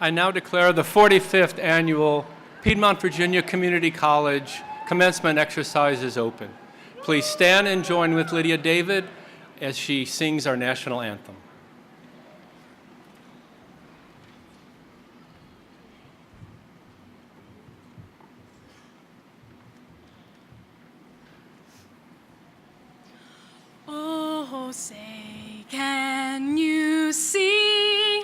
I now declare the 45th Annual Piedmont, Virginia Community College Commencement exercises open. Please stand and join with Lydia David as she sings our national anthem. Oh, say, can you see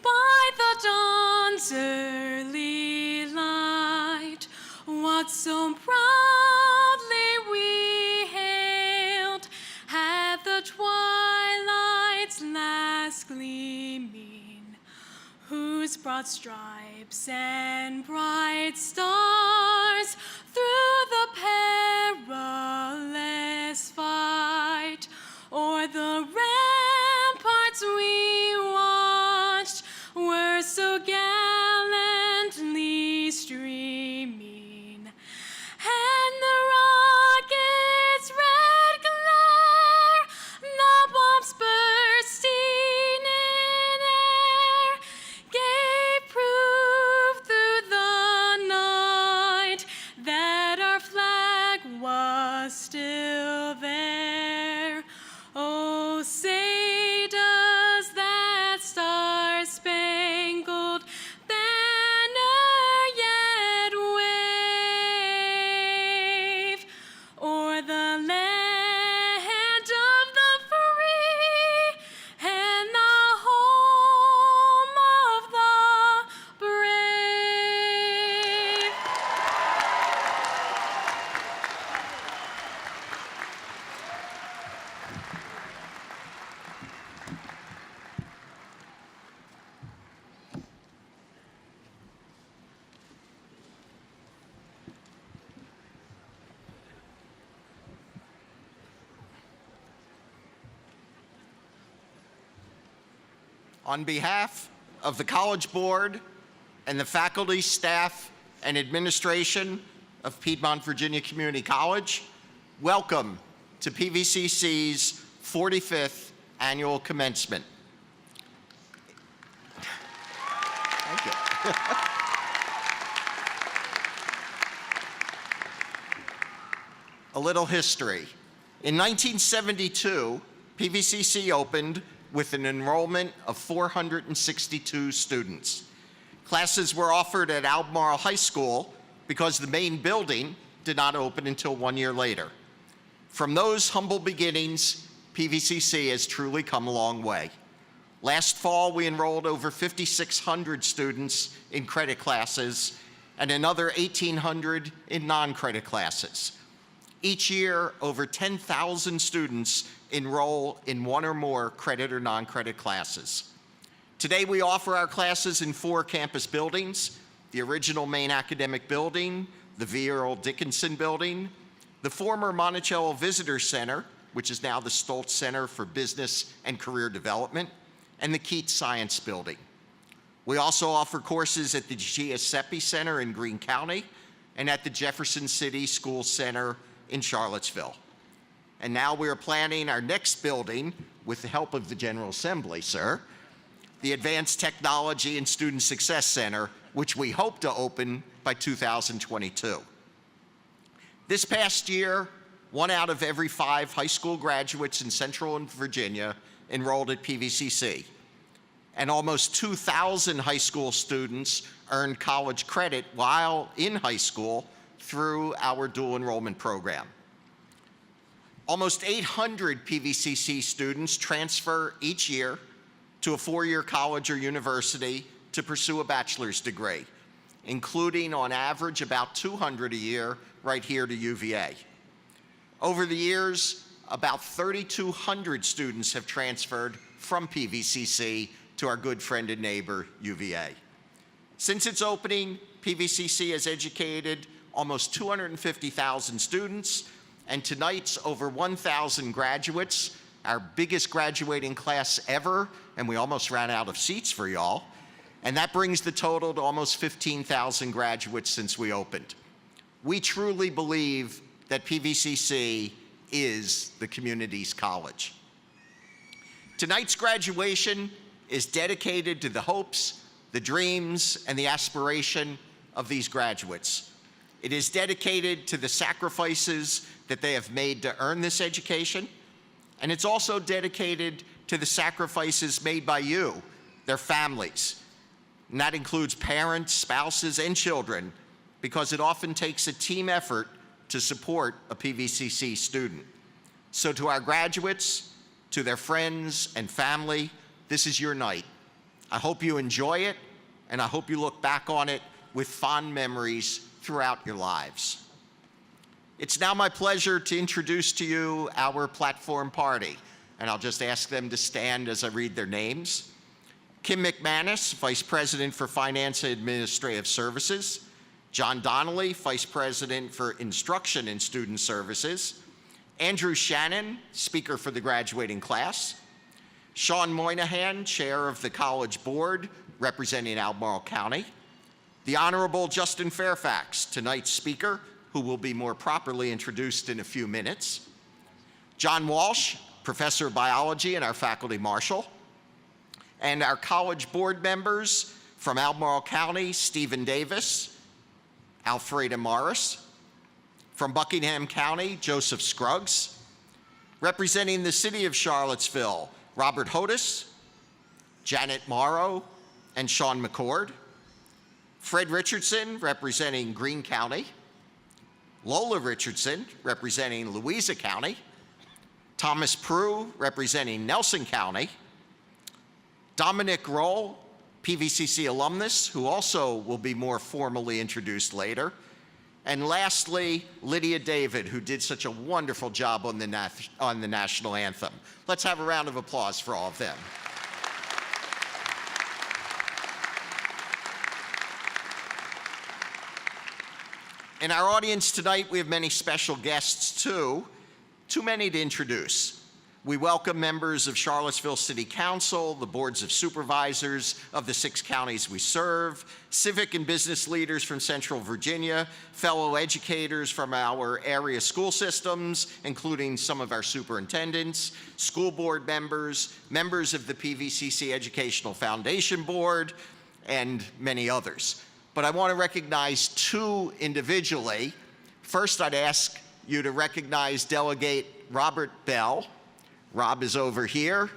by the dawn's early light what so proudly we hailed at the twilight's last gleaming, whose broad stripes and bright stars through the perilous fight o'er the ramparts we watched were so gallantly streaming, and the rocket's red glare, the bombs bursting in air, gave proof through the night that our flag was still there. Oh, say does that star-spangled banner yet wave o'er the land of the free and the home of the brave? On behalf of the College Board and the faculty, staff, and administration of Piedmont, Virginia Community College, welcome to PVCC's 45th Annual Commencement. Thank you. A little history. In 1972, PVCC opened with an enrollment of 462 students. Classes were offered at Albemarle High School because the main building did not open until 1 year later. From those humble beginnings, PVCC has truly come a long way. Last fall, we enrolled over 5,600 students in credit classes and another 1,800 in non-credit classes. Each year, over 10,000 students enroll in one or more credit or non-credit classes. Today, we offer our classes in 4 campus buildings: the original main academic building, the V. Earl Dickinson building, the former Monticello Visitor Center, which is now the Stoltz Center for Business and Career Development, and the Keats Science Building. We also offer courses at the Giuseppe Center in Greene County and at the Jefferson City School Center in Charlottesville. And now we are planning our next building with the help of the General Assembly, sir, the Advanced Technology and Student Success Center, which we hope to open by 2022. This past year, 1 out of every 5 high school graduates in Central Virginia enrolled at PVCC, and almost 2,000 high school students earned college credit while in high school through our dual enrollment program. Almost 800 PVCC students transfer each year to a 4-year college or university to pursue a bachelor's degree, including on average about 200 a year right here to UVA. Over the years, about 3,200 students have transferred from PVCC to our good friend and neighbor, UVA. Since its opening, PVCC has educated almost 250,000 students, and tonight's over 1,000 graduates, our biggest graduating class ever, and we almost ran out of seats for y'all, and that brings the total to almost 15,000 graduates since we opened. We truly believe that PVCC is the community's college. Tonight's graduation is dedicated to the hopes, the dreams, and the aspiration of these graduates. It is dedicated to the sacrifices that they have made to earn this education, and it's also dedicated to the sacrifices made by you, their families. And that includes parents, spouses, and children, because it often takes a team effort to support a PVCC student. So to our graduates, to their friends and family, this is your night. I hope you enjoy it, and I hope you look back on it with fond memories throughout your lives. It's now my pleasure to introduce to you our platform party, and I'll just ask them to stand as I read their names. Kim McManus, Vice President for Finance and Administrative Services. John Donnelly, Vice President for Instruction and Student Services. Andrew Shannon, Speaker for the graduating class. Sean Moynihan, Chair of the College Board, representing Albemarle County. The Honorable Justin Fairfax, tonight's speaker, who will be more properly introduced in a few minutes. John Walsh, Professor of Biology and our Faculty Marshal. And our College Board members from Albemarle County, Stephen Davis, Alfreda Morris. From Buckingham County, Joseph Scruggs. Representing the City of Charlottesville, Robert Hodis, Janet Morrow, and Sean McCord. Fred Richardson, representing Greene County. Lola Richardson, representing Louisa County. Thomas Prue, representing Nelson County. Dominic Roll, PVCC alumnus, who also will be more formally introduced later. And lastly, Lydia David, who did such a wonderful job on the national anthem. Let's have a round of applause for all of them. In our audience tonight, we have many special guests too many to introduce. We welcome members of Charlottesville City Council, the boards of supervisors of the 6 counties we serve, civic and business leaders from Central Virginia, fellow educators from our area school systems, including some of our superintendents, school board members, members of the PVCC Educational Foundation Board, and many others. But I want to recognize 2 individually. First, I'd ask you to recognize Delegate Robert Bell. Rob is over here.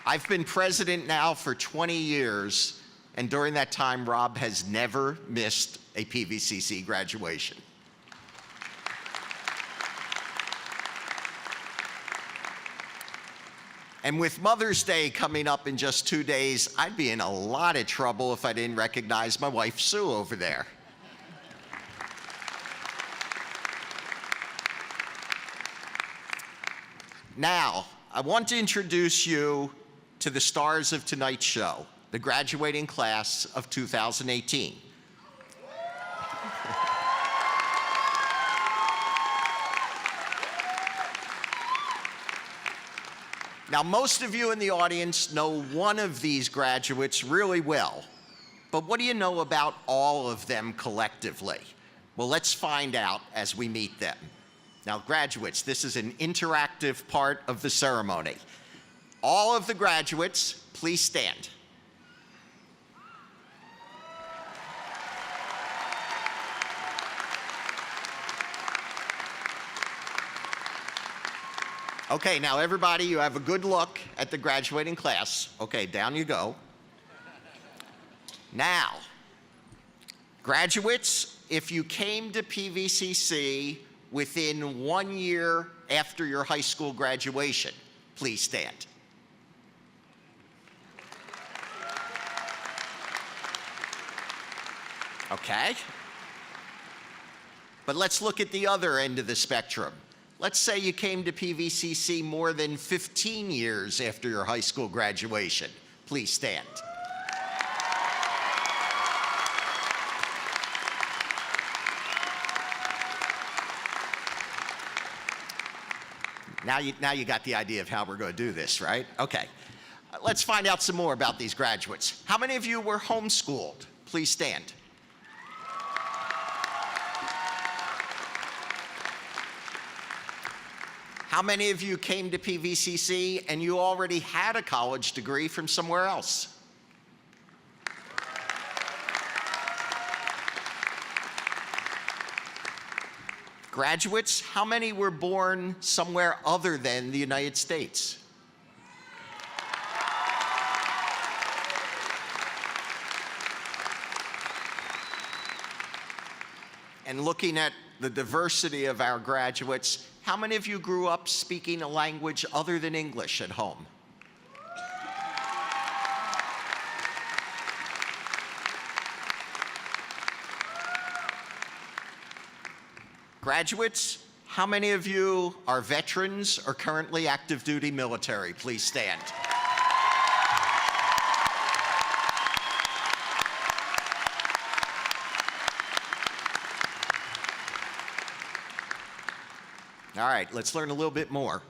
I've been president now for 20 years, and during that time, Rob has never missed a PVCC graduation. And with Mother's Day coming up in just 2 days, I'd be in a lot of trouble if I didn't recognize my wife, Sue, over there. Now, I want to introduce you to the stars of tonight's show, the graduating class of 2018. Now, most of you in the audience know one of these graduates really well, but what do you know about all of them collectively? Well, let's find out as we meet them. Now, graduates, this is an interactive part of the ceremony. All of the graduates, please stand. Okay, now everybody, you have a good look at the graduating class. Okay, down you go. Now, graduates, if you came to PVCC within 1 year after your high school graduation, please stand. Okay. But let's look at the other end of the spectrum. Let's say you came to PVCC more than 15 years after your high school graduation. Please stand. Now you got the idea of how we're going to do this, right? Okay. Let's find out some more about these graduates. How many of you were homeschooled? Please stand. How many of you came to PVCC and you already had a college degree from somewhere else? Graduates, how many were born somewhere other than the United States? And looking at the diversity of our graduates, how many of you grew up speaking a language other than English at home? Graduates, how many of you are veterans or currently active duty military? Please stand. All right, let's learn a little bit more.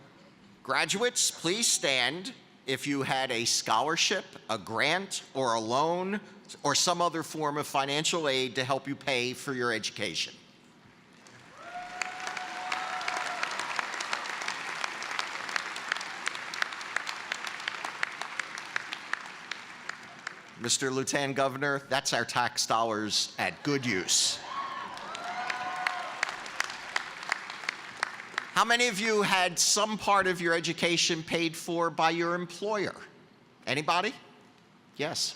Graduates, please stand if you had a scholarship, a grant, or a loan, or some other form of financial aid to help you pay for your education. Mr. Lieutenant Governor, that's our tax dollars at good use. How many of you had some part of your education paid for by your employer? Anybody? Yes.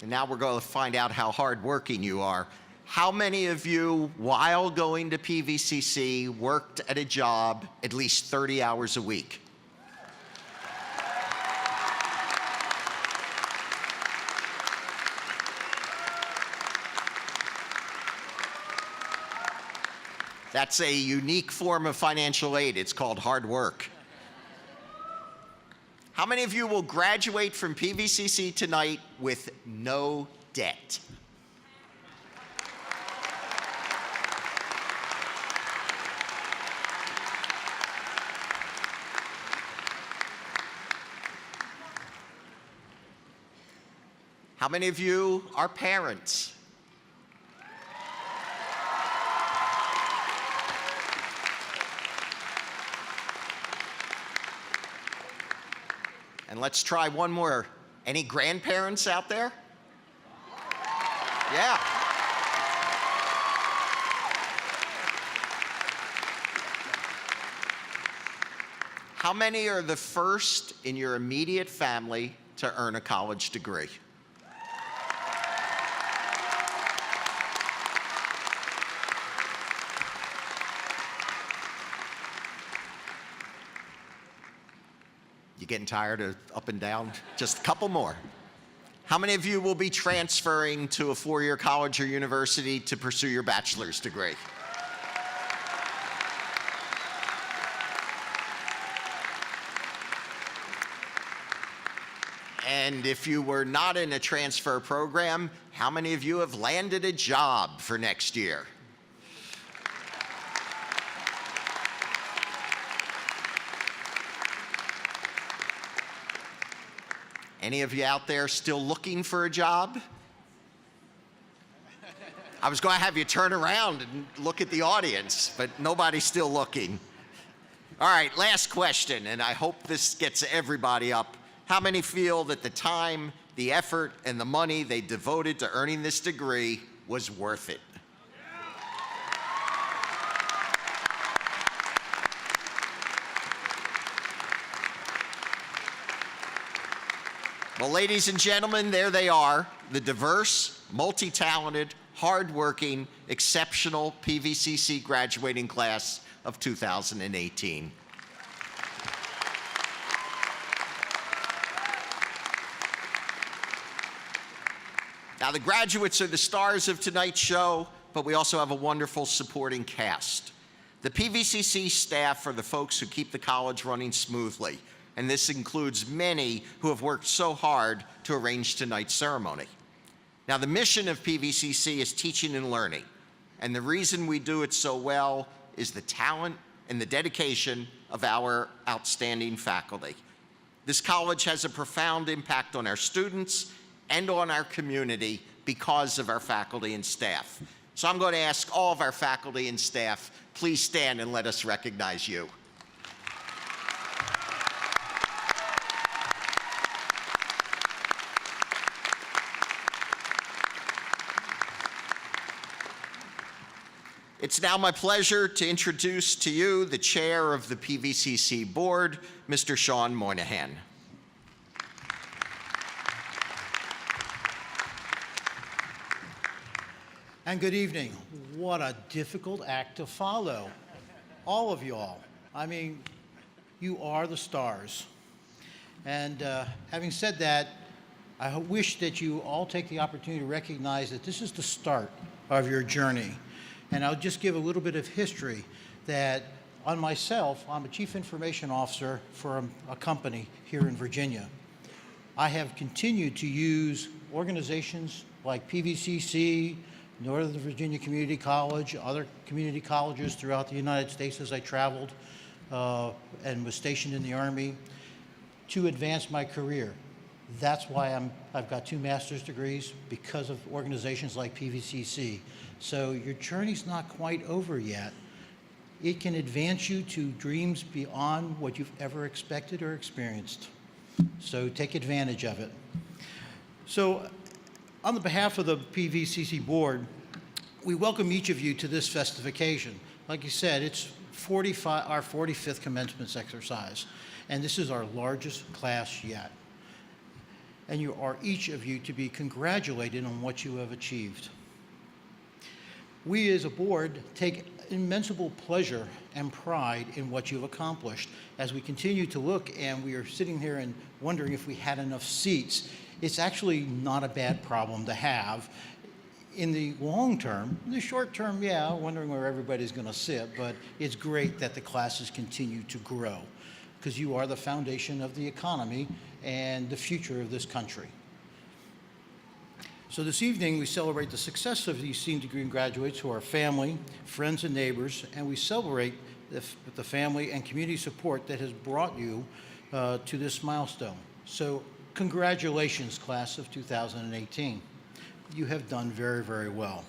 And now we're going to find out how hardworking you are. How many of you, while going to PVCC, worked at a job at least 30 hours a week? That's a unique form of financial aid. It's called hard work. How many of you will graduate from PVCC tonight with no debt? How many of you are parents? And let's try one more. Any grandparents out there? Yeah. How many are the first in your immediate family to earn a college degree? You getting tired of up and down? Just a couple more. How many of you will be transferring to a four-year college or university to pursue your bachelor's degree? And if you were not in a transfer program, how many of you have landed a job for next year? Any of you out there still looking for a job? I was going to have you turn around and look at the audience, but nobody's still looking. All right, last question, and I hope this gets everybody up. How many feel that the time, the effort, and the money they devoted to earning this degree was worth it? Well, ladies and gentlemen, there they are, the diverse, multi-talented, hard-working, exceptional PVCC graduating class of 2018. Now, the graduates are the stars of tonight's show, but we also have a wonderful supporting cast. The PVCC staff are the folks who keep the college running smoothly, and this includes many who have worked so hard to arrange tonight's ceremony. Now, the mission of PVCC is teaching and learning, and the reason we do it so well is the talent and the dedication of our outstanding faculty. This college has a profound impact on our students and on our community because of our faculty and staff. So I'm going to ask all of our faculty and staff, please stand and let us recognize you. It's now my pleasure to introduce to you the chair of the PVCC board, Mr. Sean Moynihan. And good evening. What a difficult act to follow. All of you all. I mean, you are the stars. And having said that, I wish that you all take the opportunity to recognize that this is the start of your journey. And I'll just give a little bit of history that on myself, I'm a chief information officer for a company here in Virginia. I have continued to use organizations like PVCC, Northern Virginia Community College, other community colleges throughout the United States as I traveled and was stationed in the Army to advance my career. That's why I've got 2 master's degrees, because of organizations like PVCC. So your journey's not quite over yet. It can advance you to dreams beyond what you've ever expected or experienced. So take advantage of it. So on the behalf of the PVCC board, we welcome each of you to this festive occasion. Like you said, it's our 45th commencement exercise, and this is our largest class yet. And you are each of you to be congratulated on what you have achieved. We as a board take immense pleasure and pride in what you've accomplished. As we continue to look and we are sitting here and wondering if we had enough seats, it's actually not a bad problem to have. In the long term, in the short term, yeah, wondering where everybody's going to sit, but it's great that the classes continue to grow, because you are the foundation of the economy and the future of this country. So this evening, we celebrate the success of these senior degree graduates who are family, friends, and neighbors, and we celebrate with the family and community support that has brought you to this milestone. So congratulations, class of 2018. You have done very, very well.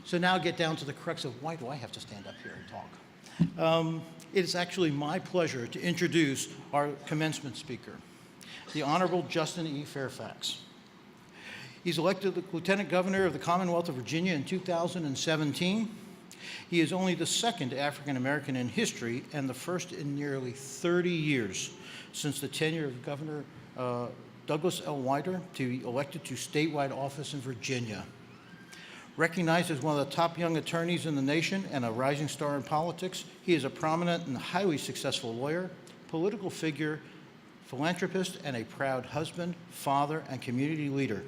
So now get down to the crux of why do I have to stand up here and talk? It is actually my pleasure to introduce our commencement speaker, the Honorable Justin E. Fairfax. He's elected the Lieutenant Governor of the Commonwealth of Virginia in 2017. He is only the second African American in history and the first in nearly 30 years since the tenure of Governor Douglas L. Wider to be elected to statewide office in Virginia. Recognized as one of the top young attorneys in the nation and a rising star in politics, he is a prominent and highly successful lawyer, political figure, philanthropist, and a proud husband, father, and community leader.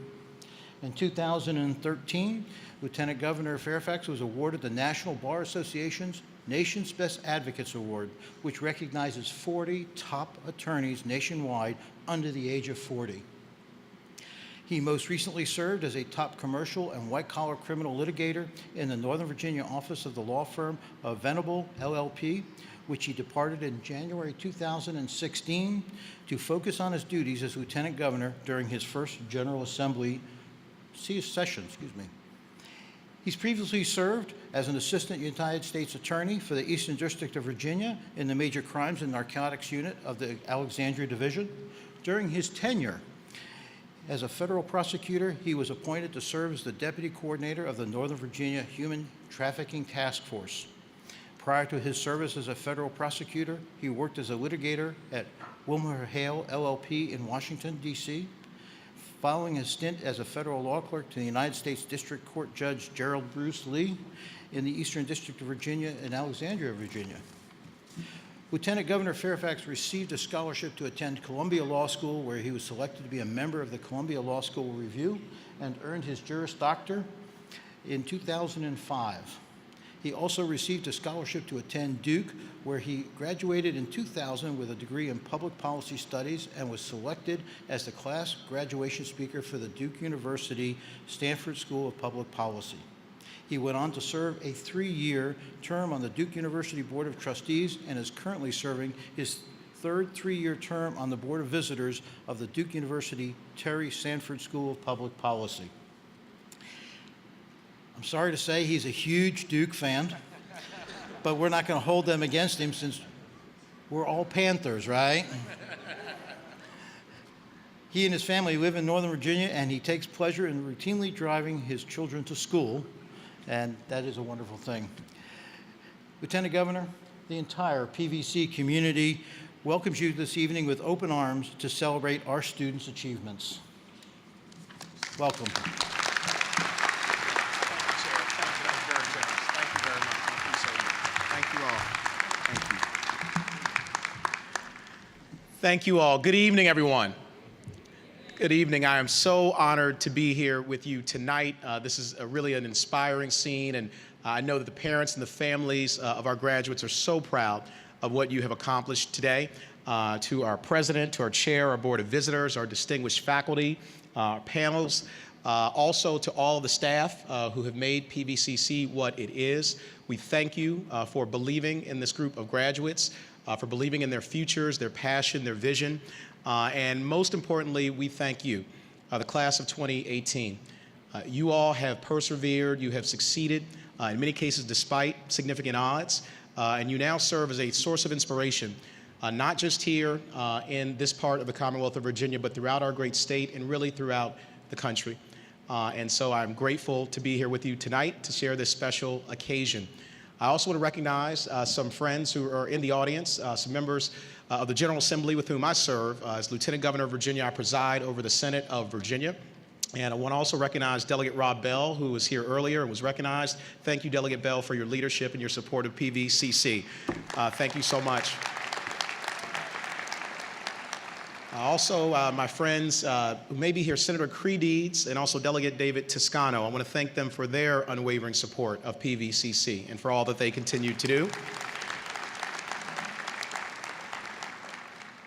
In 2013, Lieutenant Governor Fairfax was awarded the National Bar Association's Nation's Best Advocates Award, which recognizes 40 top attorneys nationwide under the age of 40. He most recently served as a top commercial and white-collar criminal litigator in the Northern Virginia office of the law firm of Venable, LLP, which he departed in January 2016 to focus on his duties as Lieutenant Governor during his first General Assembly session. He's previously served as an Assistant United States Attorney for the Eastern District of Virginia in the Major Crimes and Narcotics Unit of the Alexandria Division. During his tenure as a federal prosecutor, he was appointed to serve as the Deputy Coordinator of the Northern Virginia Human Trafficking Task Force. Prior to his service as a federal prosecutor, he worked as a litigator at WilmerHale LLP in Washington, D.C. Following his stint as a federal law clerk to the United States District Court Judge Gerald Bruce Lee in the Eastern District of Virginia in Alexandria, Virginia. Lieutenant Governor Fairfax received a scholarship to attend Columbia Law School, where he was selected to be a member of the Columbia Law School Review and earned his Juris Doctor in 2005. He also received a scholarship to attend Duke, where he graduated in 2000 with a degree in public policy studies and was selected as the class graduation speaker for the Duke University Stanford School of Public Policy. He went on to serve a 3-year term on the Duke University Board of Trustees and is currently serving his third three-year term on the Board of Visitors of the Duke University Terry Sanford School of Public Policy. I'm sorry to say he's a huge Duke fan, but we're not going to hold them against him since we're all Panthers, right? He and his family live in Northern Virginia, and he takes pleasure in routinely driving his children to school, and that is a wonderful thing. Lieutenant Governor, the entire PVC community welcomes you this evening with open arms to celebrate our students' achievements. Welcome. Thank you, Chair. Thank you very much. I appreciate it. Thank you all. Thank you. Thank you all. Good evening, everyone. Good evening. I am so honored to be here with you tonight. This is really an inspiring scene, and I know that the parents and the families of our graduates are so proud of what you have accomplished today. To our president, to our chair, our board of visitors, our distinguished faculty, our panels, also to all of the staff who have made PVCC what it is. We thank you for believing in this group of graduates, for believing in their futures, their passion, their vision. And most importantly, we thank you, the class of 2018. You all have persevered, you have succeeded, in many cases despite significant odds, and you now serve as a source of inspiration, not just here in this part of the Commonwealth of Virginia, but throughout our great state and really throughout the country. And so I'm grateful to be here with you tonight to share this special occasion. I also want to recognize some friends who are in the audience, some members of the General Assembly with whom I serve. As Lieutenant Governor of Virginia, I preside over the Senate of Virginia. And I want to also recognize Delegate Rob Bell, who was here earlier and was recognized. Thank you, Delegate Bell, for your leadership and your support of PVCC. Thank you so much. Also, my friends who may be here, Senator Credeeds and also Delegate David Toscano. I want to thank them for their unwavering support of PVCC and for all that they continue to do.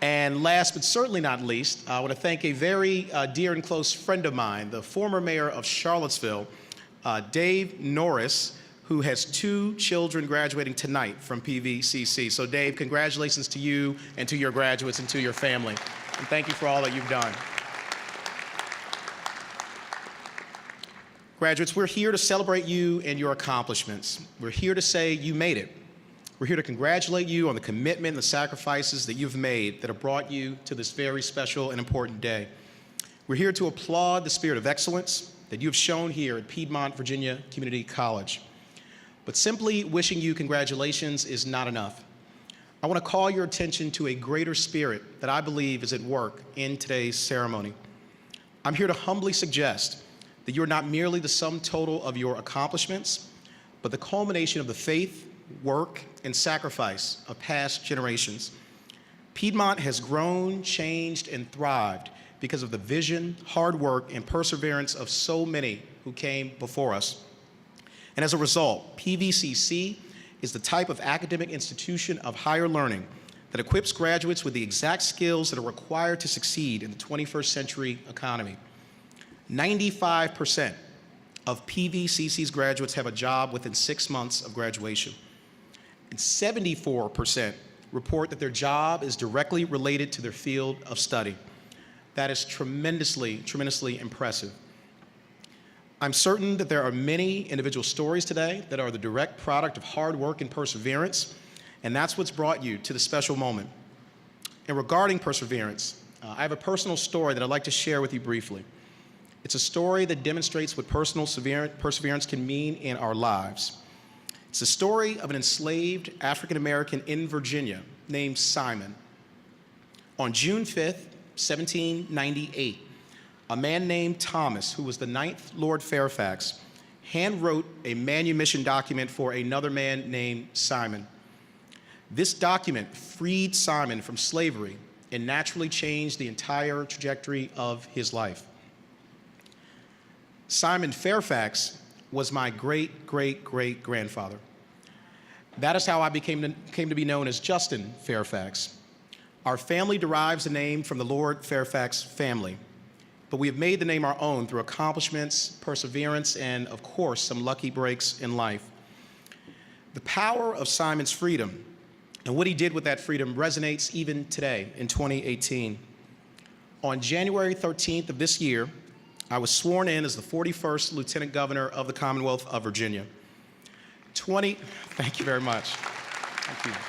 And last but certainly not least, I want to thank a very dear and close friend of mine, the former mayor of Charlottesville, Dave Norris, who has 2 children graduating tonight from PVCC. So Dave, congratulations to you and to your graduates and to your family. And thank you for all that you've done. Graduates, we're here to celebrate you and your accomplishments. We're here to say you made it. We're here to congratulate you on the commitment and the sacrifices that you've made that have brought you to this very special and important day. We're here to applaud the spirit of excellence that you have shown here at Piedmont, Virginia Community College. But simply wishing you congratulations is not enough. I want to call your attention to a greater spirit that I believe is at work in today's ceremony. I'm here to humbly suggest that you're not merely the sum total of your accomplishments, but the culmination of the faith, work, and sacrifice of past generations. Piedmont has grown, changed, and thrived because of the vision, hard work, and perseverance of so many who came before us. And as a result, PVCC is the type of academic institution of higher learning that equips graduates with the exact skills that are required to succeed in the 21st century economy. 95% of PVCC's graduates have a job within 6 months of graduation. And 74% report that their job is directly related to their field of study. That is tremendously, tremendously impressive. I'm certain that there are many individual stories today that are the direct product of hard work and perseverance, and that's what's brought you to the special moment. And regarding perseverance, I have a personal story that I'd like to share with you briefly. It's a story that demonstrates what personal perseverance can mean in our lives. It's the story of an enslaved African American in Virginia named Simon. On June 5th, 1798, a man named Thomas, who was the 9th Lord Fairfax, handwrote a manumission document for another man named Simon. This document freed Simon from slavery and naturally changed the entire trajectory of his life. Simon Fairfax was my great-great-great-grandfather. That is how I came to be known as Justin Fairfax. Our family derives the name from the Lord Fairfax family, but we have made the name our own through accomplishments, perseverance, and of course, some lucky breaks in life. The power of Simon's freedom And what he did with that freedom resonates even today in 2018. On January 13th of this year, I was sworn in as the 41st Lieutenant Governor of the Commonwealth of Virginia. Thank you very much. Thank you.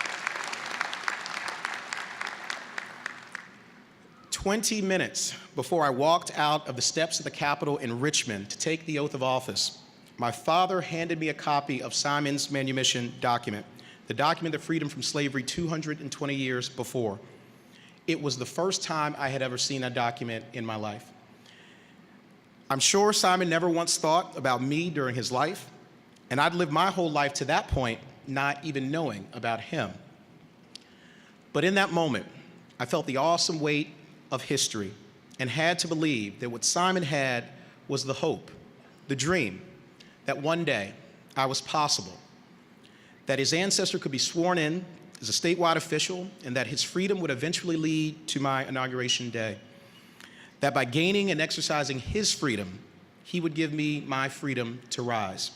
20 minutes before I walked out of the steps of the Capitol in Richmond to take the oath of office, my father handed me a copy of Simon's manumission document, the document of freedom from slavery 220 years before. It was the first time I had ever seen that document in my life. I'm sure Simon never once thought about me during his life, and I'd lived my whole life to that point not even knowing about him. But in that moment, I felt the awesome weight of history and had to believe that what Simon had was the hope, the dream, that one day I was possible, that his ancestor could be sworn in as a statewide official, and that his freedom would eventually lead to my inauguration day. That by gaining and exercising his freedom, he would give me my freedom to rise.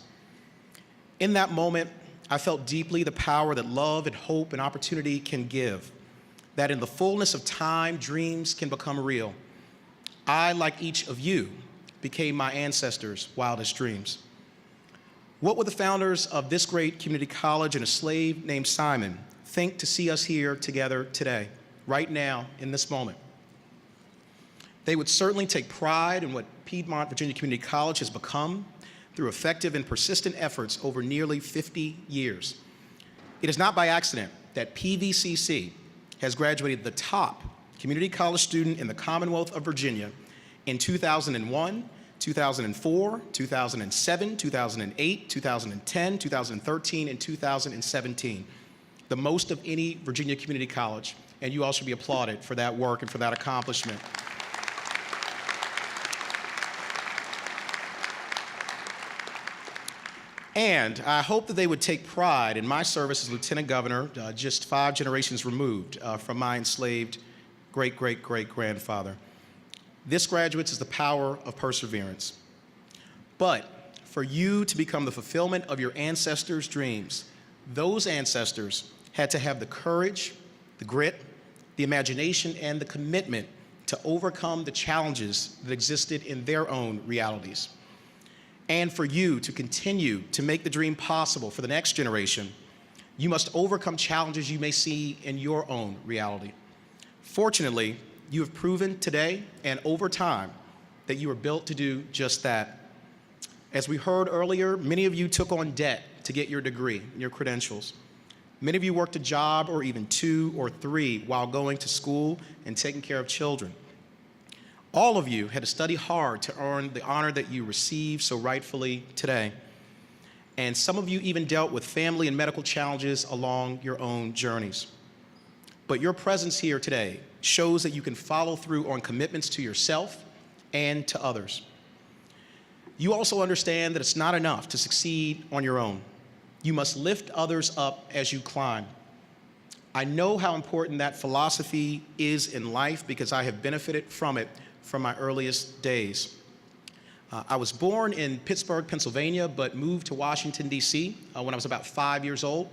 In that moment, I felt deeply the power that love and hope and opportunity can give, that in the fullness of time, dreams can become real. I, like each of you, became my ancestors' wildest dreams. What would the founders of this great community college and a slave named Simon think to see us here together today, right now, in this moment? They would certainly take pride in what Piedmont Virginia Community College has become through effective and persistent efforts over nearly 50 years. It is not by accident that PVCC has graduated the top community college student in the Commonwealth of Virginia in 2001, 2004, 2007, 2008, 2010, 2013, and 2017, the most of any Virginia community college, and you all should be applauded for that work and for that accomplishment. And I hope that they would take pride in my service as Lieutenant Governor, just 5 generations removed from my enslaved great-great-great-grandfather. This, graduates, is the power of perseverance. But for you to become the fulfillment of your ancestors' dreams, those ancestors had to have the courage, the grit, the imagination, and the commitment to overcome the challenges that existed in their own realities. And for you to continue to make the dream possible for the next generation, you must overcome challenges you may see in your own reality. Fortunately, you have proven today and over time that you are built to do just that. As we heard earlier, many of you took on debt to get your degree, your credentials. Many of you worked a job or even 2 or 3 while going to school and taking care of children. All of you had to study hard to earn the honor that you receive so rightfully today. And some of you even dealt with family and medical challenges along your own journeys. But your presence here today shows that you can follow through on commitments to yourself and to others. You also understand that it's not enough to succeed on your own. You must lift others up as you climb. I know how important that philosophy is in life because I have benefited from it from my earliest days. I was born in Pittsburgh, Pennsylvania, but moved to Washington, D.C. When I was about 5 years old.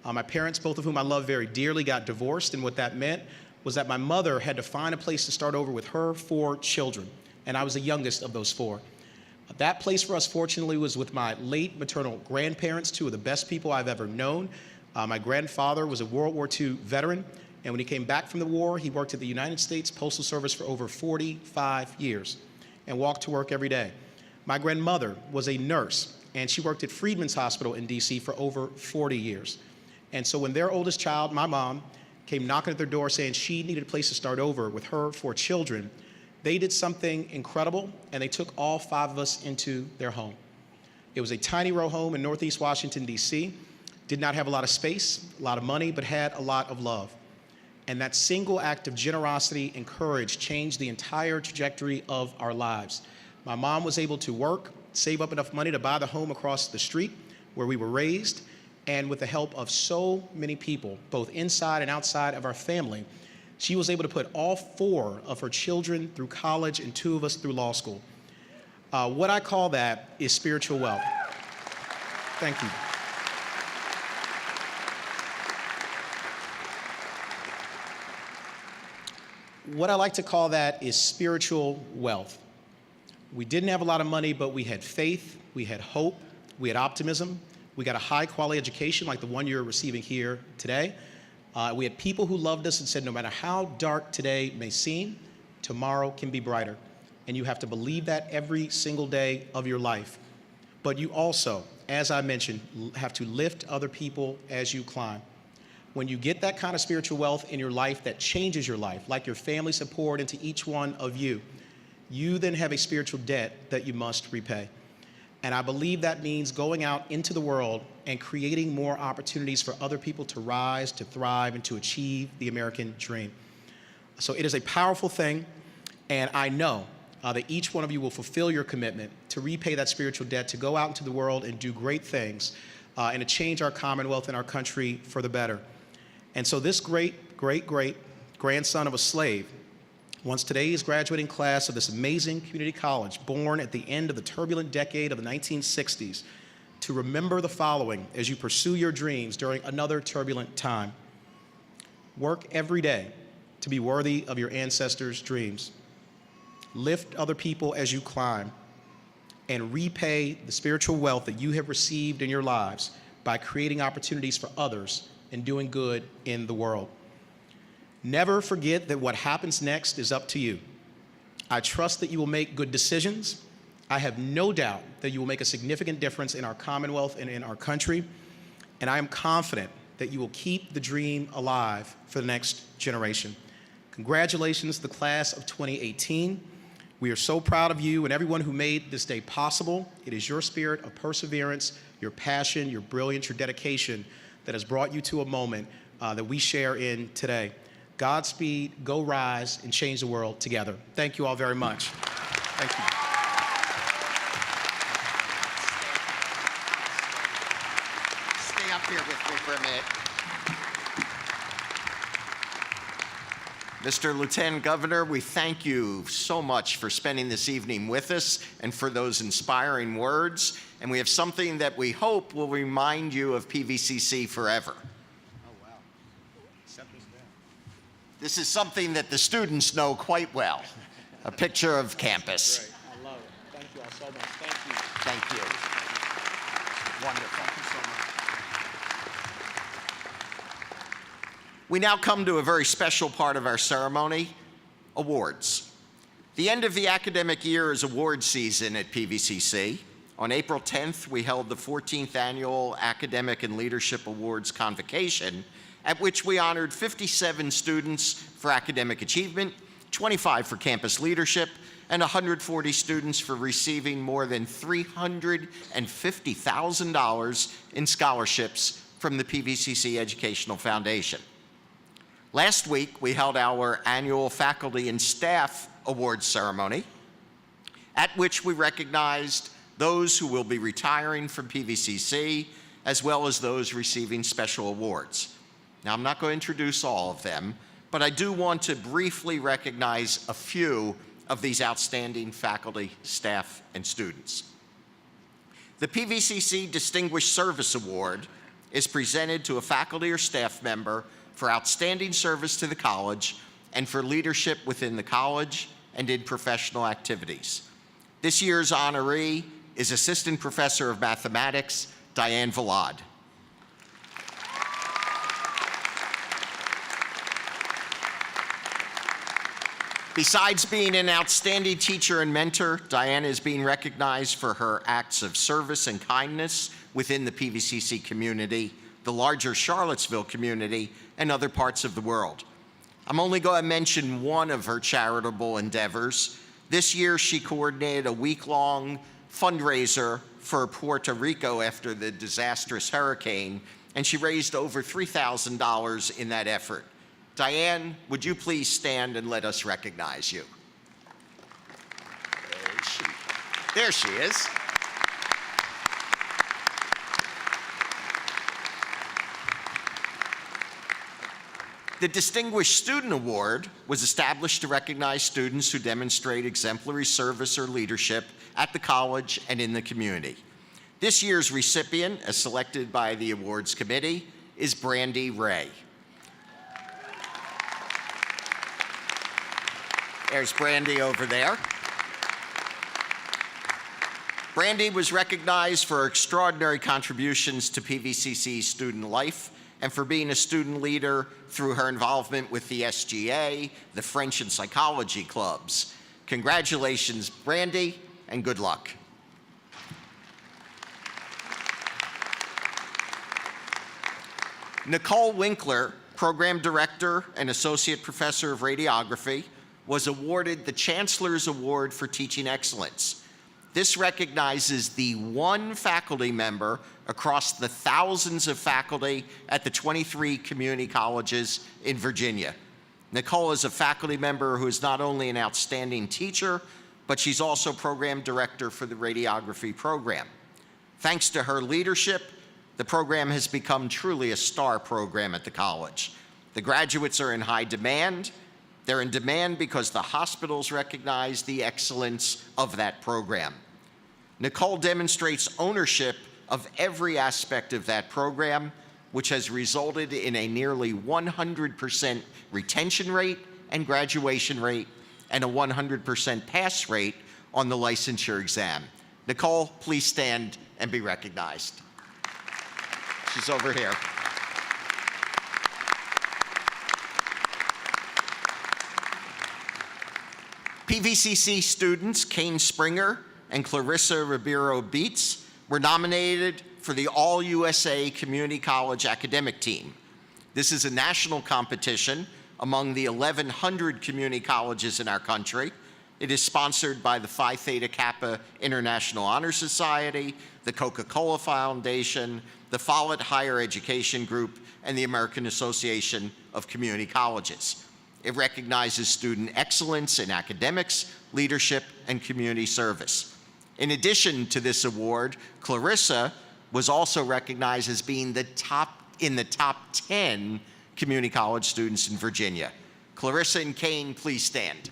My parents, both of whom I love very dearly, got divorced, and what that meant was that my mother had to find a place to start over with her 4 children, and I was the youngest of those 4. That place for us, fortunately, was with my late maternal grandparents, 2 of the best people I've ever known. My grandfather was a World War II veteran, and when he came back from the war, he worked at the United States Postal Service for over 45 years and walked to work every day. My grandmother was a nurse, and she worked at Freedman's Hospital in D.C. for over 40 years. And so when their oldest child, my mom, came knocking at their door saying she needed a place to start over with her 4 children, they did something incredible, and they took all 5 of us into their home. It was a tiny row home in Northeast Washington, D.C., did not have a lot of space, a lot of money, but had a lot of love. And that single act of generosity and courage changed the entire trajectory of our lives. My mom was able to work, save up enough money to buy the home across the street where we were raised, and with the help of so many people, both inside and outside of our family, she was able to put all 4 of her children through college and 2 of us through law school. What I call that is spiritual wealth. Thank you. What I like to call that is spiritual wealth. We didn't have a lot of money, but we had faith, we had hope, we had optimism, we got a high-quality education like the one you're receiving here today. We had people who loved us and said, no matter how dark today may seem, tomorrow can be brighter. And you have to believe that every single day of your life. But you also, as I mentioned, have to lift other people as you climb. When you get that kind of spiritual wealth in your life that changes your life, like your family support into each one of you, you then have a spiritual debt that you must repay. And I believe that means going out into the world and creating more opportunities for other people to rise, to thrive, and to achieve the American dream. So it is a powerful thing, and I know that each one of you will fulfill your commitment to repay that spiritual debt, to go out into the world and do great things, and to change our Commonwealth and our country for the better. And so this great-great-great-grandson of a slave wants today's graduating class of this amazing community college, born at the end of the turbulent decade of the 1960s, to remember the following as you pursue your dreams during another turbulent time. Work every day to be worthy of your ancestors' dreams. Lift other people as you climb, and repay the spiritual wealth that you have received in your lives by creating opportunities for others and doing good in the world. Never forget that what happens next is up to you. I trust that you will make good decisions. I have no doubt that you will make a significant difference in our Commonwealth and in our country. And I am confident that you will keep the dream alive for the next generation. Congratulations to the class of 2018. We are so proud of you and everyone who made this day possible. It is your spirit of perseverance, your passion, your brilliance, your dedication that has brought you to a moment that we share in today. Godspeed, go rise, and change the world together. Thank you all very much. Thank you. Stay up here with me for a minute. Mr. Lieutenant Governor, we thank you so much for spending this evening with us and for those inspiring words. And we have something that we hope will remind you of PVCC forever. This is something that the students know quite well, a picture of campus. Great. I love it. Thank you all so much. Thank you. Thank you. Wonderful. Thank you so much. We now come to a very special part of our ceremony, awards. The end of the academic year is award season at PVCC. On April 10th, we held the 14th Annual Academic and Leadership Awards Convocation, at which we honored 57 students for academic achievement, 25 for campus leadership, and 140 students for receiving more than $350,000 in scholarships from the PVCC Educational Foundation. Last week, we held our annual Faculty and Staff Awards ceremony, at which we recognized those who will be retiring from PVCC, as well as those receiving special awards. Now, I'm not going to introduce all of them, but I do want to briefly recognize a few of these outstanding faculty, staff, and students. The PVCC Distinguished Service Award is presented to a faculty or staff member for outstanding service to the college and for leadership within the college and in professional activities. This year's honoree is Assistant Professor of Mathematics, Diane Valade. Besides being an outstanding teacher and mentor, Diane is being recognized for her acts of service and kindness within the PVCC community, the larger Charlottesville community, and other parts of the world. I'm only going to mention one of her charitable endeavors. This year, she coordinated a week-long fundraiser for Puerto Rico after the disastrous hurricane, and she raised over $3,000 in that effort. Diane, would you please stand and let us recognize you? There she is. The Distinguished Student Award was established to recognize students who demonstrate exemplary service or leadership at the college and in the community. This year's recipient, as selected by the awards committee, is Brandy Ray. There's Brandy over there. Brandy was recognized for her extraordinary contributions to PVCC's student life and for being a student leader through her involvement with the SGA, the French and Psychology clubs. Congratulations, Brandy, and good luck. Nicole Winkler, Program Director and Associate Professor of Radiography, was awarded the Chancellor's Award for Teaching Excellence. This recognizes the one faculty member across the thousands of faculty at the 23 community colleges in Virginia. Nicole is a faculty member who is not only an outstanding teacher, but she's also Program Director for the Radiography program. Thanks to her leadership, the program has become truly a star program at the college. The graduates are in high demand. They're in demand because the hospitals recognize the excellence of that program. Nicole demonstrates ownership of every aspect of that program, which has resulted in a nearly 100% retention rate and graduation rate and a 100% pass rate on the licensure exam. Nicole, please stand and be recognized. She's over here. PVCC students Kane Springer and Clarissa Ribeiro Beats were nominated for the All-USA Community College Academic Team. This is a national competition among the 1,100 community colleges in our country. It is sponsored by the Phi Theta Kappa International Honor Society, the Coca-Cola Foundation, the Follett Higher Education Group, and the American Association of Community Colleges. It recognizes student excellence in academics, leadership, and community service. In addition to this award, Clarissa was also recognized as being in the top 10 community college students in Virginia. Clarissa and Kane, please stand.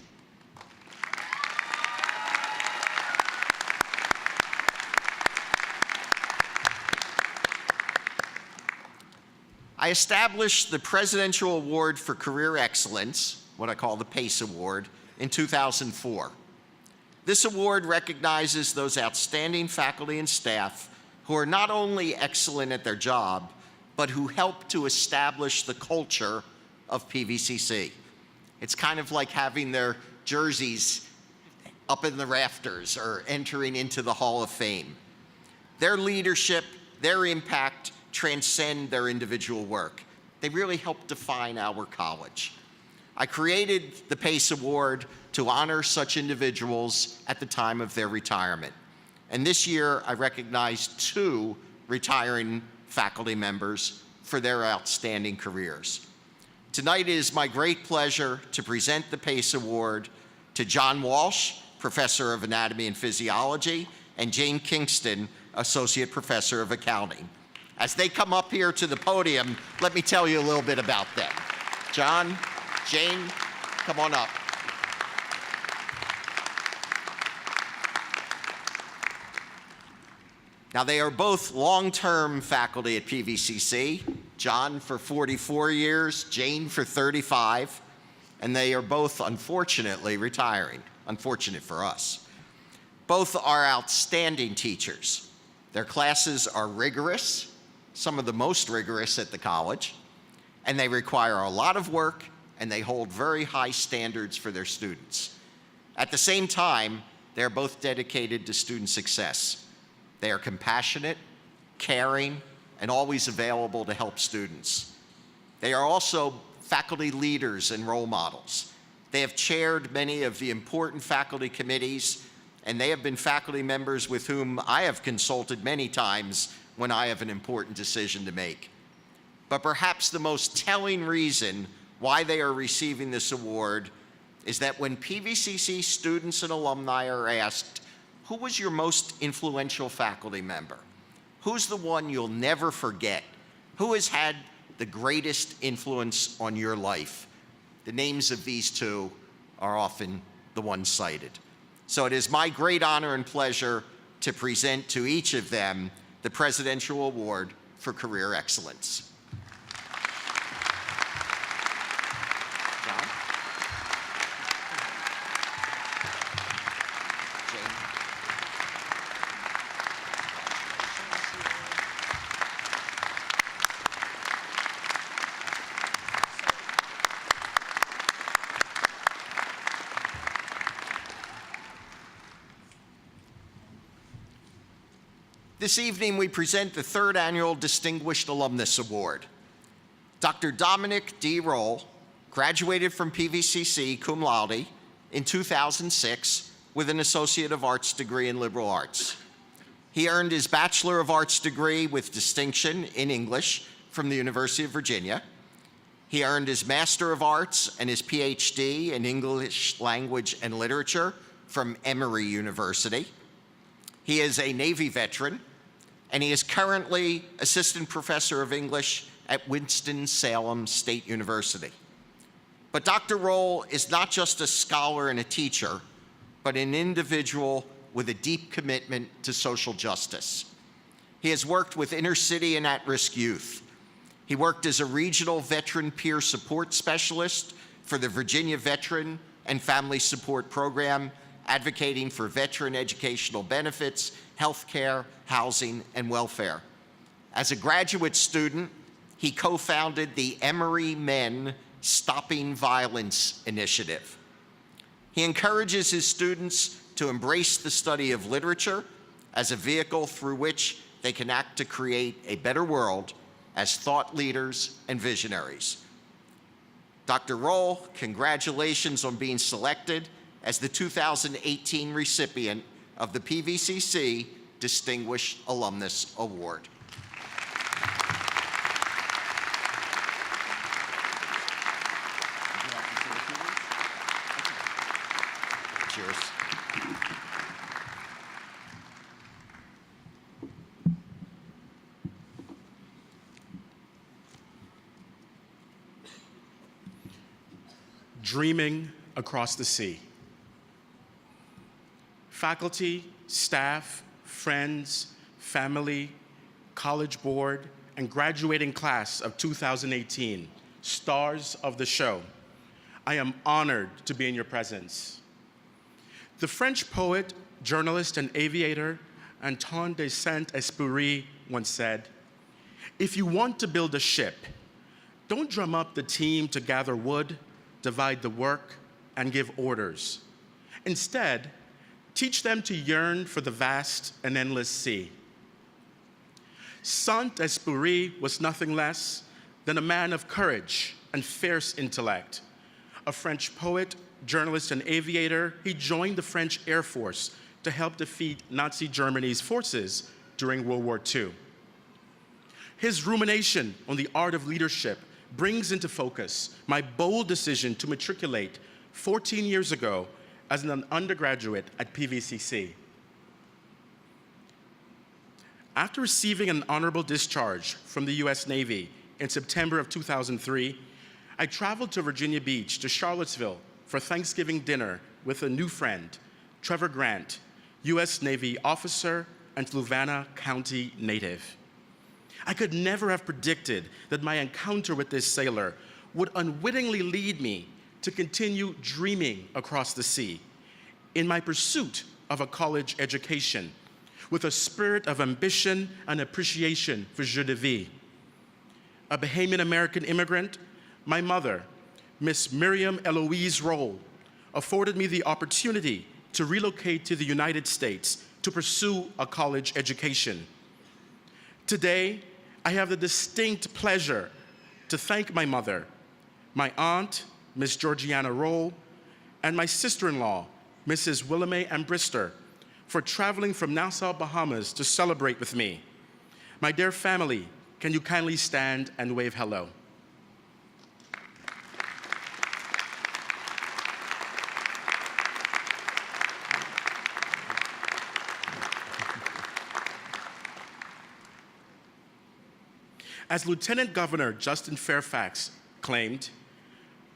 I established the Presidential Award for Career Excellence, what I call the PACE Award, in 2004. This award recognizes those outstanding faculty and staff who are not only excellent at their job, but who help to establish the culture of PVCC. It's kind of like having their jerseys up in the rafters or entering into the Hall of Fame. Their leadership, their impact transcend their individual work. They really help define our college. I created the PACE Award to honor such individuals at the time of their retirement. And this year, I recognized 2 retiring faculty members for their outstanding careers. Tonight it is my great pleasure to present the PACE Award to John Walsh, Professor of Anatomy and Physiology, and Jane Kingston, Associate Professor of Accounting. As they come up here to the podium, let me tell you a little bit about them. John, Jane, come on up. Now, they are both long-term faculty at PVCC, John for 44 years, Jane for 35, and they are both, unfortunately, retiring. Unfortunate for us. Both are outstanding teachers. Their classes are rigorous, some of the most rigorous at the college, and they require a lot of work, and they hold very high standards for their students. At the same time, they're both dedicated to student success. They are compassionate, caring, and always available to help students. They are also faculty leaders and role models. They have chaired many of the important faculty committees, and they have been faculty members with whom I have consulted many times when I have an important decision to make. But perhaps the most telling reason why they are receiving this award is that when PVCC students and alumni are asked, who was your most influential faculty member? Who's the one you'll never forget? Who has had the greatest influence on your life? The names of these 2 are often the ones cited. So it is my great honor and pleasure to present to each of them the Presidential Award for Career Excellence. John? This evening, we present the third annual Distinguished Alumnus Award. Dr. Dominic D. Roll graduated from PVCC cum laude in 2006 with an Associate of Arts degree in Liberal Arts. He earned his Bachelor of Arts degree with distinction in English from the University of Virginia. He earned his Master of Arts and his PhD in English Language and Literature from Emory University. He is a Navy veteran, and he is currently Assistant Professor of English at Winston-Salem State University. But Dr. Roll is not just a scholar and a teacher, but an individual with a deep commitment to social justice. He has worked with inner city and at-risk youth. He worked as a regional veteran peer support specialist for the Virginia Veteran and Family Support Program, advocating for veteran educational benefits, health care, housing, and welfare. As a graduate student, he co-founded the Emory Men Stopping Violence Initiative. He encourages his students to embrace the study of literature as a vehicle through which they can act to create a better world as thought leaders and visionaries. Dr. Roll, congratulations on being selected as the 2018 recipient of the PVCC Distinguished Alumnus Award. Cheers. Dreaming across the sea. Faculty, staff, friends, family, college board, and graduating class of 2018, stars of the show, I am honored to be in your presence. The French poet, journalist, and aviator Antoine de Saint-Exupéry once said, "If you want to build a ship, don't drum up the team to gather wood, divide the work, and give orders. Instead, teach them to yearn for the vast and endless sea." Saint-Exupéry was nothing less than a man of courage and fierce intellect. A French poet, journalist, and aviator, he joined the French Air Force to help defeat Nazi Germany's forces during World War II. His rumination on the art of leadership brings into focus my bold decision to matriculate 14 years ago as an undergraduate at PVCC. After receiving an honorable discharge from the US Navy in September of 2003, I traveled to Virginia Beach to Charlottesville for Thanksgiving dinner with a new friend, Trevor Grant, US Navy officer and Fluvanna County native. I could never have predicted that my encounter with this sailor would unwittingly lead me to continue dreaming across the sea in my pursuit of a college education with a spirit of ambition and appreciation for jeu de vie. A Bahamian American immigrant, my mother, Miss Miriam Eloise Roll, afforded me the opportunity to relocate to the United States to pursue a college education. Today, I have the distinct pleasure to thank my mother, my aunt, Miss Georgiana Roll, and my sister-in-law, Mrs. Willamay Ambrister, for traveling from Nassau, Bahamas to celebrate with me. My dear family, can you kindly stand and wave hello? As Lieutenant Governor Justin Fairfax claimed,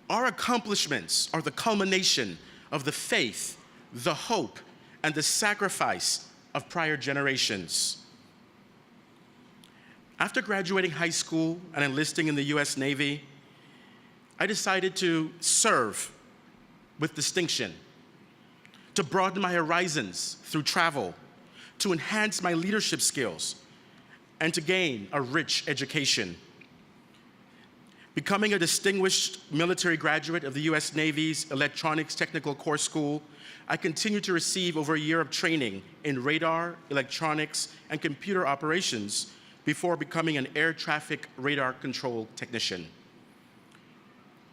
our accomplishments are the culmination of the faith, the hope, and the sacrifice of prior generations. After graduating high school and enlisting in the US Navy, I decided to serve with distinction, to broaden my horizons through travel, to enhance my leadership skills, and to gain a rich education. Becoming a distinguished military graduate of the U.S. Navy's Electronics Technical Corps School, I continued to receive over a year of training in radar, electronics, and computer operations before becoming an air traffic radar control technician.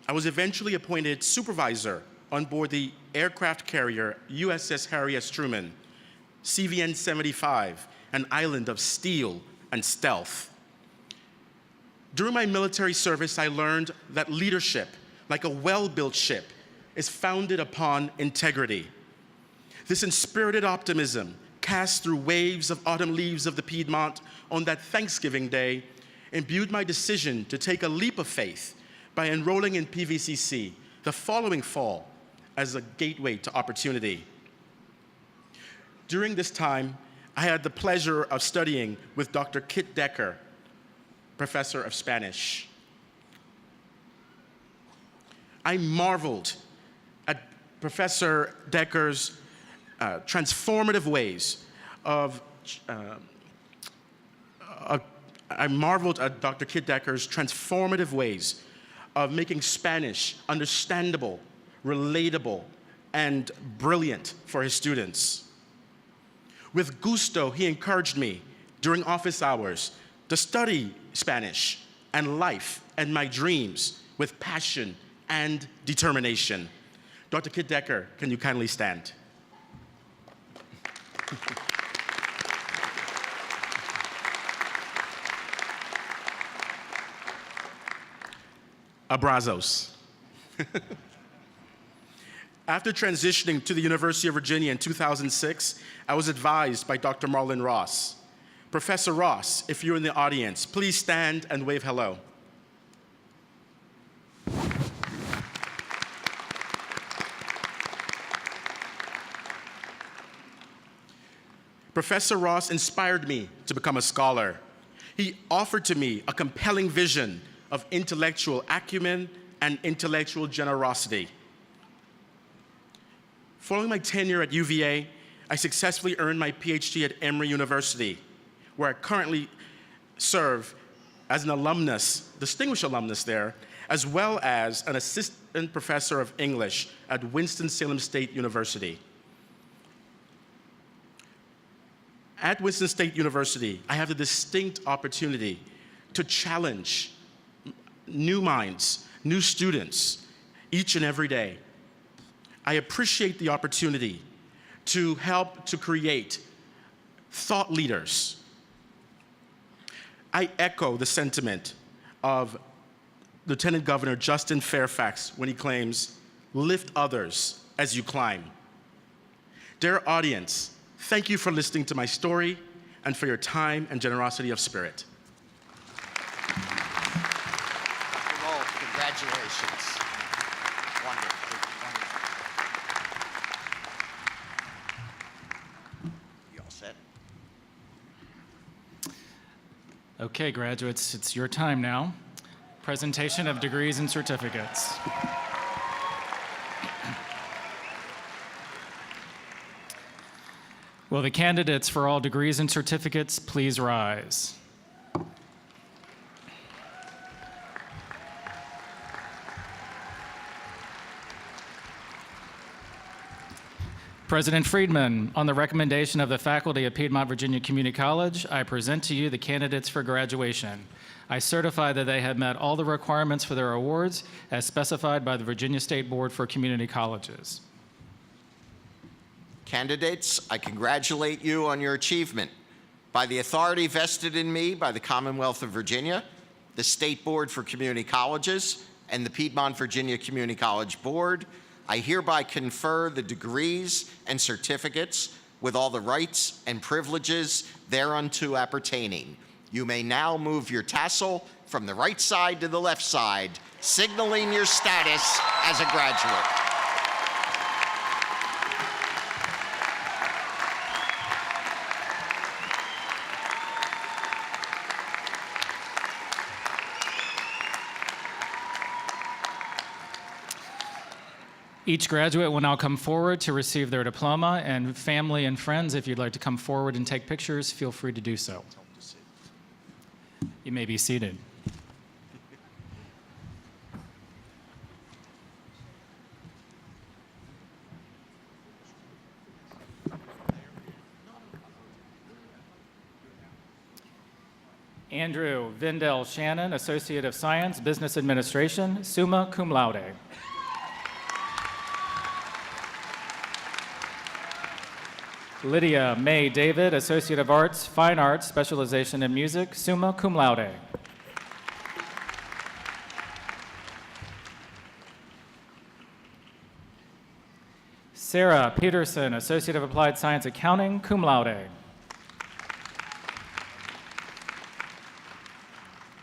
I was eventually appointed supervisor on board the aircraft carrier USS Harry S. Truman, CVN-75, an island of steel and stealth. During my military service, I learned that leadership, like a well-built ship, is founded upon integrity. This inspirited optimism, cast through waves of autumn leaves of the Piedmont on that Thanksgiving Day, imbued my decision to take a leap of faith by enrolling in PVCC the following fall as a gateway to opportunity. During this time, I had the pleasure of studying with Dr. Kit Decker, professor of Spanish. I marveled at Professor Decker's transformative ways of, I marveled at Dr. Kit Decker's transformative ways of making Spanish understandable, relatable, and brilliant for his students. With gusto, he encouraged me during office hours to study Spanish and life and my dreams with passion and determination. Dr. Kit Decker, can you kindly stand? Abrazos. After transitioning to the University of Virginia in 2006, I was advised by Dr. Marlon Ross. Professor Ross, if you're in the audience, please stand and wave hello. Professor Ross inspired me to become a scholar. He offered to me a compelling vision of intellectual acumen and intellectual generosity. Following my tenure at UVA, I successfully earned my PhD at Emory University, where I currently serve as an alumnus, distinguished alumnus there, as well as an assistant professor of English at Winston-Salem State University. At Winston State University, I have the distinct opportunity to challenge new minds, new students, each and every day. I appreciate the opportunity to help to create thought leaders. I echo the sentiment of Lieutenant Governor Justin Fairfax when he claims, "Lift others as you climb." Dear audience, thank you for listening to my story and for your time and generosity of spirit. Dr. Wolf, congratulations. Wonderful. You all set? Okay, graduates, it's your time now. Presentation of degrees and certificates. Will the candidates for all degrees and certificates please rise? President Friedman, on the recommendation of the faculty of Piedmont Virginia Community College, I present to you the candidates for graduation. I certify that they have met all the requirements for their awards as specified by the Virginia State Board for Community Colleges. Candidates, I congratulate you on your achievement. By the authority vested in me by the Commonwealth of Virginia, the State Board for Community Colleges, and the Piedmont Virginia Community College Board, I hereby confer the degrees and certificates with all the rights and privileges thereunto appertaining. You may now move your tassel from the right side to the left side, signaling your status as a graduate. Each graduate will now come forward to receive their diploma, and family and friends, if you'd like to come forward and take pictures, feel free to do so. You may be seated. Andrew Vindell Shannon, Associate of Science, Business Administration, summa cum laude. Lydia May David, Associate of Arts, Fine Arts, Specialization in Music, summa cum laude. Sarah Peterson, Associate of Applied Science Accounting, cum laude.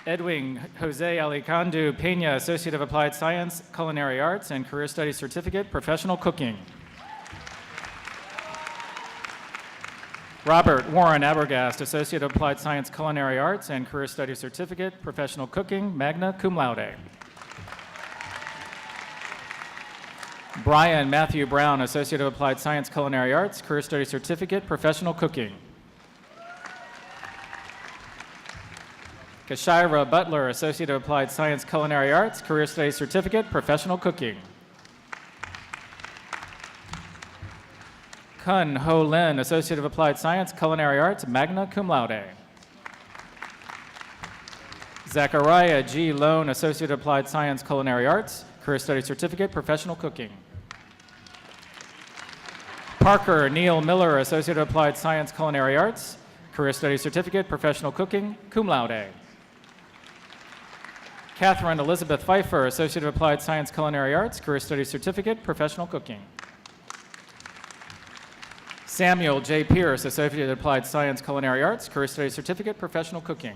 Edwin Jose Alicandu Pena, Associate of Applied Science, Culinary Arts, and Career Studies Certificate, Professional Cooking. Robert Warren Abergast, Associate of Applied Science, Culinary Arts, and Career Studies Certificate, Professional Cooking, magna cum laude. Brian Matthew Brown, Associate of Applied Science, Culinary Arts, Career Studies Certificate, Professional Cooking. Kashira Butler, Associate of Applied Science, Culinary Arts, Career Studies Certificate, Professional Cooking. Kun Ho Lin, Associate of Applied Science, Culinary Arts, magna cum laude. Zachariah G. Lone, Associate of Applied Science, Culinary Arts, Career Studies Certificate, Professional Cooking. Parker Neil Miller, Associate of Applied Science, Culinary Arts, Career Studies Certificate, Professional Cooking, cum laude. Catherine Elizabeth Pfeiffer, Associate of Applied Science, Culinary Arts, Career Studies Certificate, Professional Cooking. Samuel J. Pierce, Associate of Applied Science, Culinary Arts, Career Studies Certificate, Professional Cooking.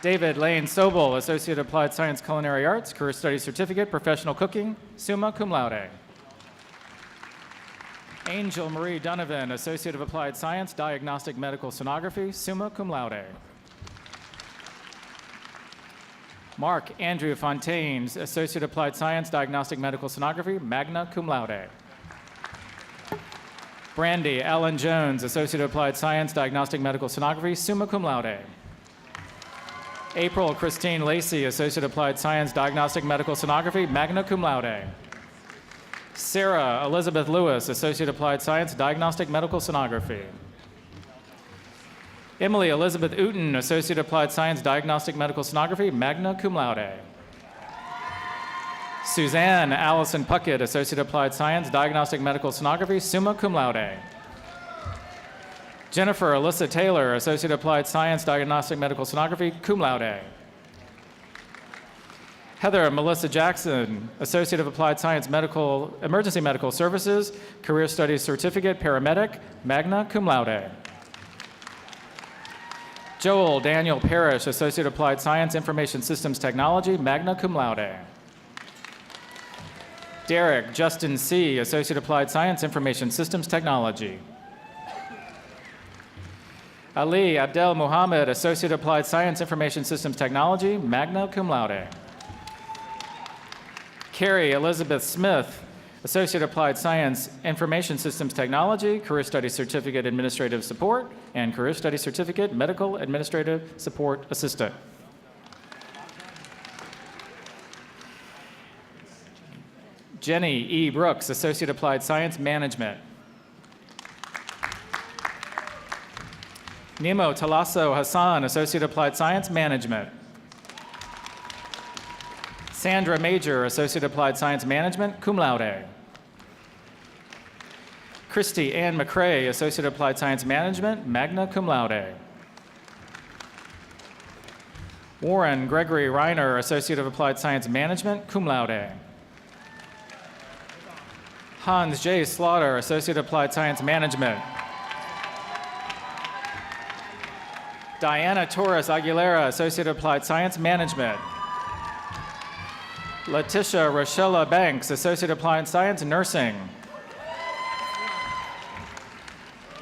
David Lane Sobel, Associate of Applied Science, Culinary Arts, Career Studies Certificate, Professional Cooking, summa cum laude. Angel Marie Donovan, Associate of Applied Science, Diagnostic Medical Sonography, summa cum laude. Mark Andrew Fontaine, Associate of Applied Science, Diagnostic Medical Sonography, magna cum laude. Brandy Allen Jones, Associate of Applied Science, Diagnostic Medical Sonography, summa cum laude. April Christine Lacey, Associate of Applied Science, Diagnostic Medical Sonography, magna cum laude. Sarah Elizabeth Lewis, Associate of Applied Science, Diagnostic Medical Sonography. Emily Elizabeth Uten, Associate of Applied Science, Diagnostic Medical Sonography, magna cum laude. Suzanne Allison Puckett, Associate of Applied Science, Diagnostic Medical Sonography, summa cum laude. Jennifer Alyssa Taylor, Associate of Applied Science, Diagnostic Medical Sonography, cum laude. Heather Melissa Jackson, Associate of Applied Science, Emergency Medical Services, Career Studies Certificate, Paramedic, magna cum laude. Joel Daniel Parrish, Associate of Applied Science, Information Systems Technology, magna cum laude. Derek Justin C., Associate of Applied Science, Information Systems Technology. Ali Abdel Muhammad, Associate of Applied Science, Information Systems Technology, magna cum laude. Carrie Elizabeth Smith, Associate of Applied Science, Information Systems Technology, Career Studies Certificate Administrative Support, and Career Studies Certificate Medical Administrative Support Assistant. Jenny E. Brooks, Associate Applied Science, Management. Nemo Talasso Hassan, Associate Applied Science, Management. Sandra Major, Associate Applied Science Management, cum laude. Christy Ann McCrae, Associate Applied Science Management, magna cum laude. Warren Gregory Reiner, Associate of Applied Science Management, cum laude. Hans J. Slaughter, Associate Applied Science Management. Diana Torres Aguilera, Associate Applied Science Management. Letitia Rochella Banks, Associate Applied Science Nursing.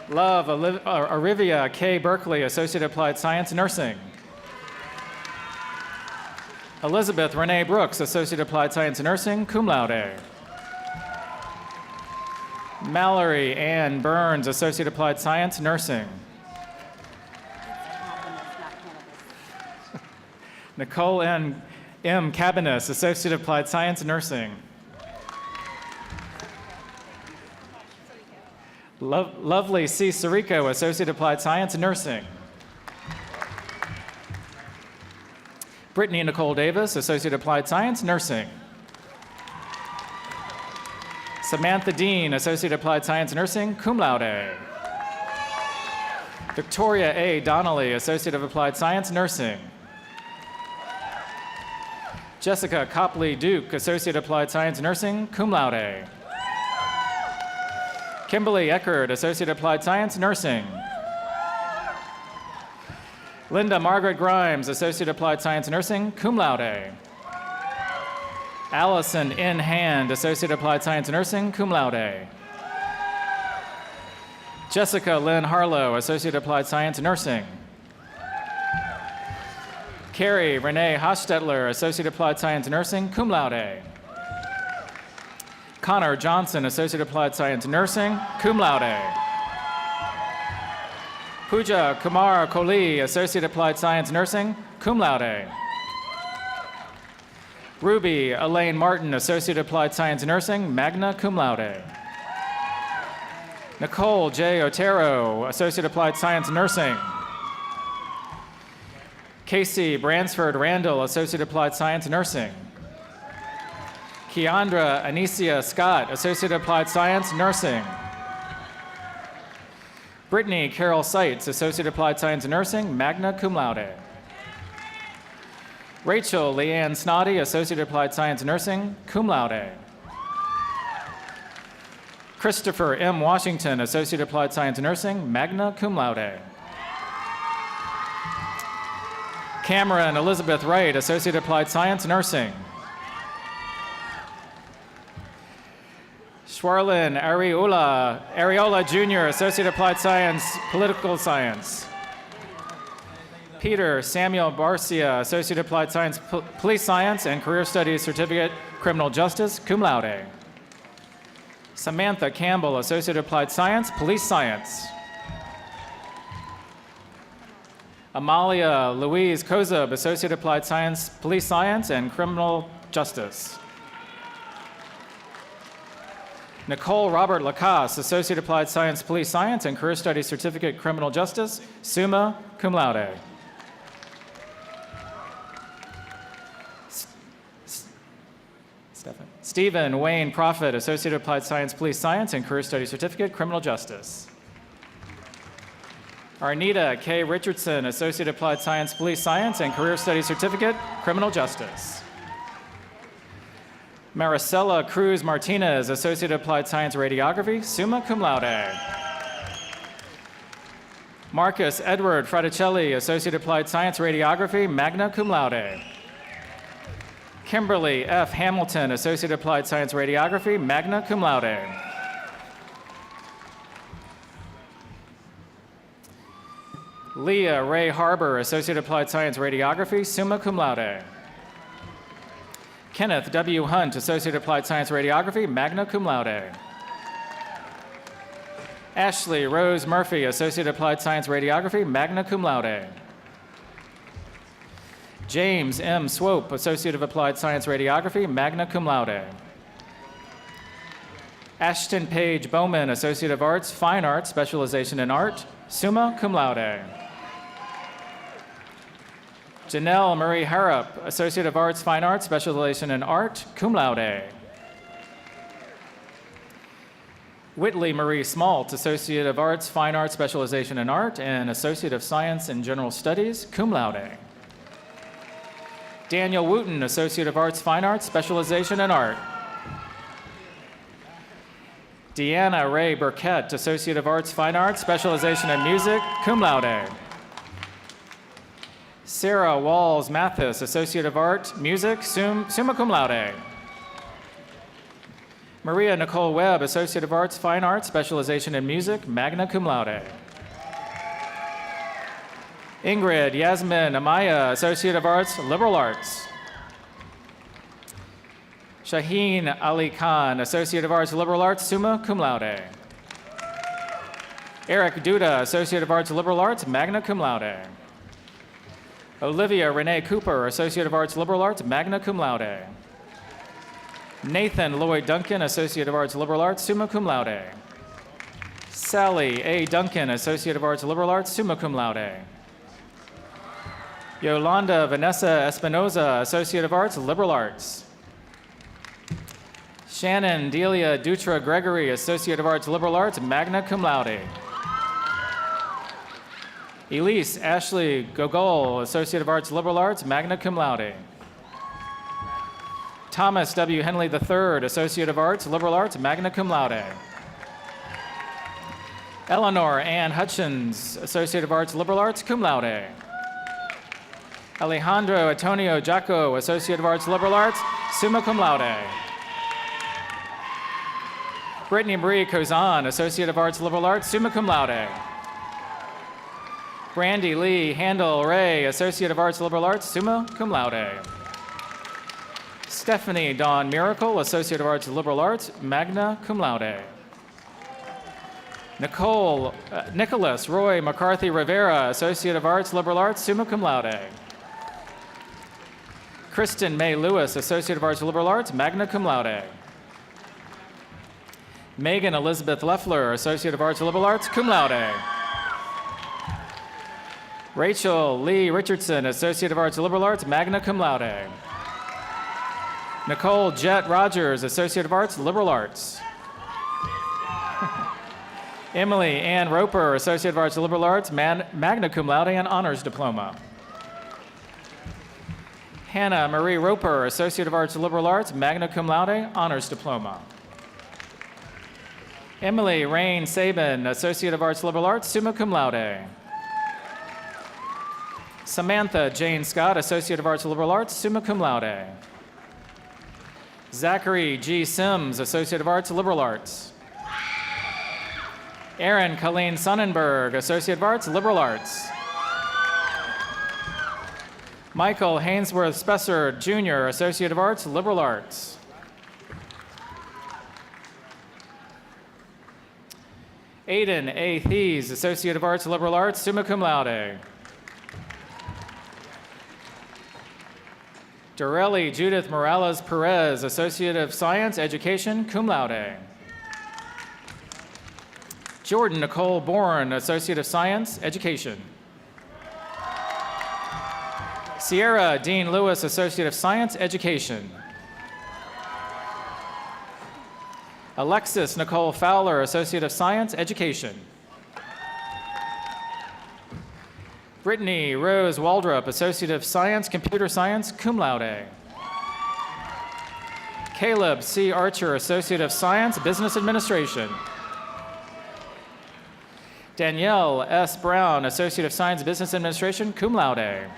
Love Arivia K. Berkeley, Associate Applied Science Nursing. Elizabeth Renee Brooks, Associate Applied Science Nursing, cum laude. Mallory Ann Burns, Associate Applied Science Nursing. Nicole M. Cabanis, Associate Applied Science Nursing. Lovely C. Sirico, Associate Applied Science Nursing. Brittany Nicole Davis, Associate Applied Science, Nursing. Samantha Dean, Associate Applied Science, Nursing, cum laude. Victoria A. Donnelly, Associate of Applied Science, Nursing. Jessica Copley Duke, Associate Applied Science, Nursing, cum laude. Kimberly Eckert, Associate Applied Science, Nursing. Linda Margaret Grimes, Associate Applied Science, Nursing, cum laude. Allison N. Hand, Associate Applied Science, Nursing, cum laude. Jessica Lynn Harlow, Associate Applied Science, Nursing. Carrie Renee Hostetler, Associate Applied Science, Nursing, cum laude. Connor Johnson, Associate Applied Science, Nursing, cum laude. Pooja Kumar Kohli, Associate Applied Science, Nursing, cum laude. Ruby Elaine Martin, Associate Applied Science, Nursing, magna cum laude. Nicole J. Otero, Associate Applied Science, Nursing. Casey Bransford Randall, Associate Applied Science, Nursing. Keandra Anicia Scott, Associate Applied Science, Nursing. Brittany Carol Seitz, Associate Applied Science, Nursing, magna cum laude. Rachel Leanne Snoddy, Associate Applied Science, Nursing, cum laude. Christopher M. Washington, Associate Applied Science, Nursing, magna cum laude. Cameron Elizabeth Wright, Associate Applied Science, Nursing. Schwarlin Ariola Jr., Associate Applied Science, Political Science. Peter Samuel Barcia, Associate Applied Science, Police Science and Career Studies Certificate, Criminal Justice, cum laude. Samantha Campbell, Associate Applied Science, Police Science. Amalia Louise Kozub, Associate Applied Science, Police Science and Criminal Justice. Nicole Robert Lacasse, Associate Applied Science, Police Science and Career Studies Certificate, Criminal Justice, summa cum laude. Stephen Wayne Prophet, Associate Applied Science, Police Science and Career Studies Certificate, Criminal Justice. Arnita K. Richardson, Associate Applied Science, Police Science and Career Studies Certificate, Criminal Justice. Maricela Cruz Martinez, Associate Applied Science, Radiography, summa cum laude. Marcus Edward Fraticelli, Associate Applied Science, Radiography, magna cum laude. Kimberly F. Hamilton, Associate Applied Science, Radiography, magna cum laude. Leah Ray Harbor, Associate Applied Science, Radiography, summa cum laude. Kenneth W. Hunt, Associate Applied Science, Radiography, magna cum laude. Ashley Rose Murphy, Associate Applied Science, Radiography, magna cum laude. James M. Swope, Associate of Applied Science, Radiography, magna cum laude. Ashton Page Bowman, Associate of Arts, Fine Arts, Specialization in Art, summa cum laude. Janelle Marie Harrop, Associate of Arts, Fine Arts, Specialization in Art, cum laude. Whitley Marie Smalt, Associate of Arts, Fine Arts, Specialization in Art, and Associate of Science in General Studies, cum laude. Daniel Wooten, Associate of Arts, Fine Arts, Specialization in Art. Deanna Ray Burkett, Associate of Arts, Fine Arts, Specialization in Music, cum laude. Sarah Walls Mathis, Associate of Art, Music, summa cum laude. Maria Nicole Webb, Associate of Arts, Fine Arts, Specialization in Music, magna cum laude. Ingrid Yasmin Amaya, Associate of Arts, Liberal Arts. Shaheen Ali Khan, Associate of Arts, Liberal Arts, summa cum laude. Eric Duda, Associate of Arts, Liberal Arts, magna cum laude. Olivia Renee Cooper, Associate of Arts, Liberal Arts, magna cum laude. Nathan Lloyd Duncan, Associate of Arts, Liberal Arts, summa cum laude. Sally A. Duncan, Associate of Arts, Liberal Arts, summa cum laude. Yolanda Vanessa Espinoza, Associate of Arts, Liberal Arts. Shannon Delia Dutra Gregory, Associate of Arts, Liberal Arts, magna cum laude. Elise Ashley Gogol, Associate of Arts, Liberal Arts, magna cum laude. Thomas W. Henley III, Associate of Arts, Liberal Arts, magna cum laude. Eleanor Ann Hutchins, Associate of Arts, Liberal Arts, cum laude. Alejandro Antonio Jaco, Associate of Arts, Liberal Arts, summa cum laude. Brittany Marie Cozan, Associate of Arts, Liberal Arts, summa cum laude. Brandy Lee Handel Ray, Associate of Arts, Liberal Arts, summa cum laude. Stephanie Dawn Miracle, Associate of Arts, Liberal Arts, magna cum laude. Nicholas Roy McCarthy Rivera, Associate of Arts, Liberal Arts, summa cum laude. Kristen May Lewis, Associate of Arts, Liberal Arts, magna cum laude. Megan Elizabeth Leffler, Associate of Arts, Liberal Arts, cum laude. Rachel Lee Richardson, Associate of Arts, Liberal Arts, magna cum laude. Nicole Jet Rogers, Associate of Arts, Liberal Arts. Emily Ann Roper, Associate of Arts, Liberal Arts, magna cum laude and honors diploma. Hannah Marie Roper, Associate of Arts, Liberal Arts, magna cum laude, honors diploma. Emily Rain Sabin, Associate of Arts, Liberal Arts, summa cum laude. Samantha Jane Scott, Associate of Arts, Liberal Arts, summa cum laude. Zachary G. Sims, Associate of Arts, Liberal Arts. Aaron Colleen Sonnenberg, Associate of Arts, Liberal Arts. Michael Hainsworth Spessard, Jr., Associate of Arts, Liberal Arts. Aiden A. Thies, Associate of Arts, Liberal Arts, summa cum laude. Dorelli Judith Morales Perez, Associate of Science, Education, cum laude. Jordan Nicole Bourne, Associate of Science, Education. Sierra Dean Lewis, Associate of Science, Education. Alexis Nicole Fowler, Associate of Science, Education. Brittany Rose Waldrop, Associate of Science, Computer Science, cum laude. Caleb C. Archer, Associate of Science, Business Administration. Danielle S. Brown, Associate of Science, Business Administration, cum laude.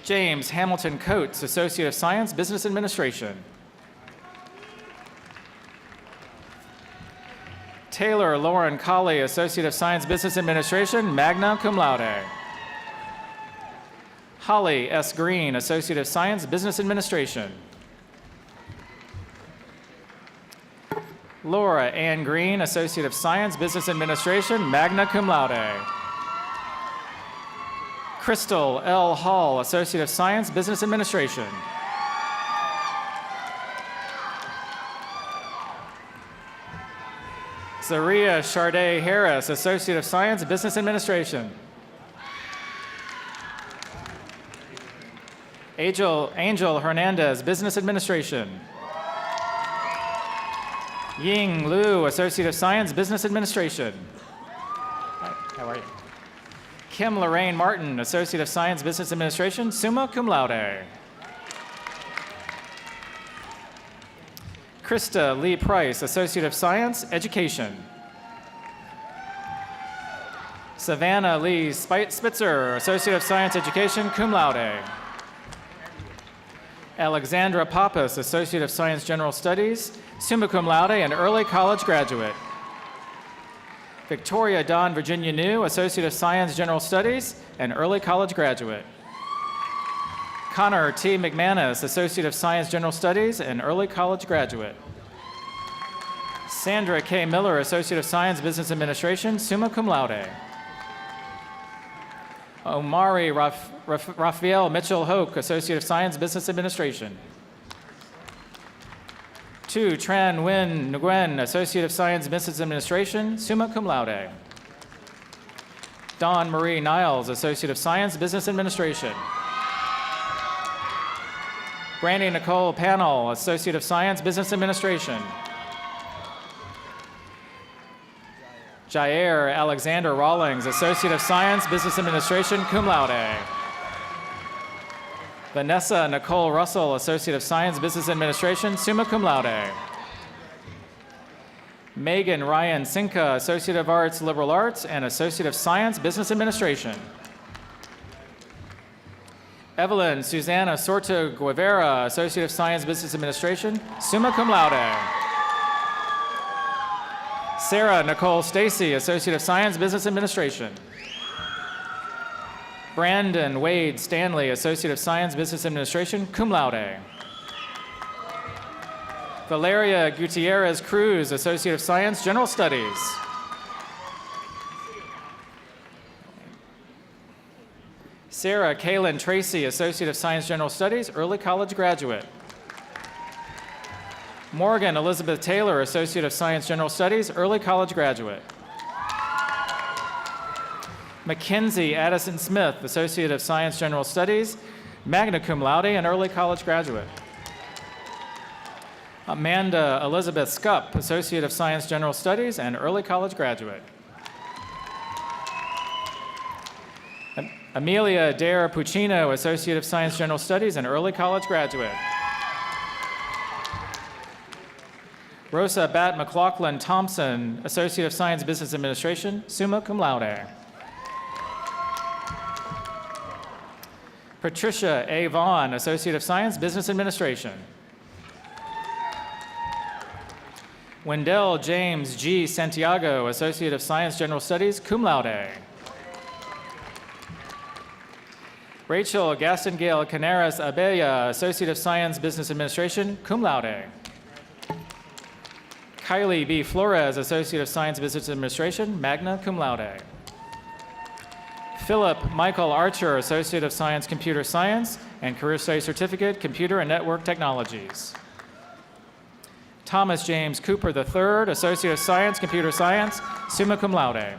James Hamilton Coates, Associate of Science, Business Administration. Taylor Lauren Colley, Associate of Science, Business Administration, magna cum laude. Holly S. Green, Associate of Science, Business Administration. Laura Ann Green, Associate of Science, Business Administration, magna cum laude. Crystal L. Hall, Associate of Science, Business Administration. Zaria Charday Harris, Associate of Science, Business Administration. Angel Hernandez, Business Administration. Ying Liu, Associate of Science, Business Administration. Hi, how are you? Kim Lorraine Martin, Associate of Science, Business Administration, summa cum laude. Krista Lee Price, Associate of Science, Education. Savannah Lee Spitzer, Associate of Science, Education, cum laude. Alexandra Pappas, Associate of Science, General Studies, summa cum laude and early college graduate. Victoria Dawn Virginia New, Associate of Science, General Studies, and early college graduate. Connor T. McManus, Associate of Science, General Studies, and early college graduate. Sandra K. Miller, Associate of Science, Business Administration, summa cum laude. Omari Raphael Mitchell Hoke, Associate of Science, Business Administration. 2, Tran Nguyen Nguyen, Associate of Science, Business Administration, summa cum laude. Dawn Marie Niles, Associate of Science, Business Administration. Brandy Nicole Panel, Associate of Science, Business Administration. Jair Alexander Rawlings, Associate of Science, Business Administration, cum laude. Vanessa Nicole Russell, Associate of Science, Business Administration, summa cum laude. Megan Ryan Sinka, Associate of Arts, Liberal Arts, and Associate of Science, Business Administration. Evelyn Susanna Sorto Guevara, Associate of Science, Business Administration, summa cum laude. Sarah Nicole Stacy, Associate of Science, Business Administration. Brandon Wade Stanley, Associate of Science, Business Administration, cum laude. Valeria Gutierrez Cruz, Associate of Science, General Studies. Sarah Kaylin Tracy, Associate of Science, General Studies, Early College graduate. Morgan Elizabeth Taylor, Associate of Science, General Studies, Early College graduate. Mackenzie Addison Smith, Associate of Science, General Studies, magna cum laude, and Early College graduate. Amanda Elizabeth Scupp, Associate of Science, General Studies, and Early College graduate. Amelia Dare Puccino, Associate of Science, General Studies, and Early College graduate. Rosa Bat McLaughlin Thompson, Associate of Science, Business Administration, summa cum laude. Patricia A. Vaughn, Associate of Science, Business Administration. Wendell James G. Santiago, Associate of Science, General Studies, cum laude. Rachel Gastengale Canaras Abella, Associate of Science, Business Administration, cum laude. Kylie B. Flores, Associate of Science, Business Administration, magna cum laude. Philip Michael Archer, Associate of Science, Computer Science, and Career Studies Certificate, Computer and Network Technologies. Thomas James Cooper III, Associate of Science, Computer Science, summa cum laude.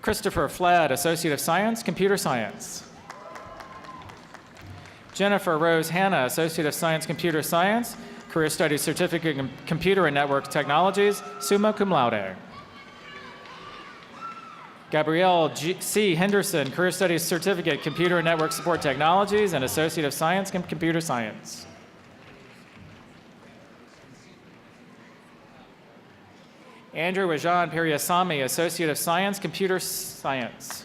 Christopher Flad, Associate of Science, Computer Science. Jennifer Rose Hanna, Associate of Science, Computer Science, Career Studies Certificate in Computer and Network Technologies, summa cum laude. Gabrielle C. Henderson, Career Studies Certificate, Computer and Network Support Technologies, and Associate of Science, Computer Science. Andrew Rajan Periasamy, Associate of Science, Computer Science.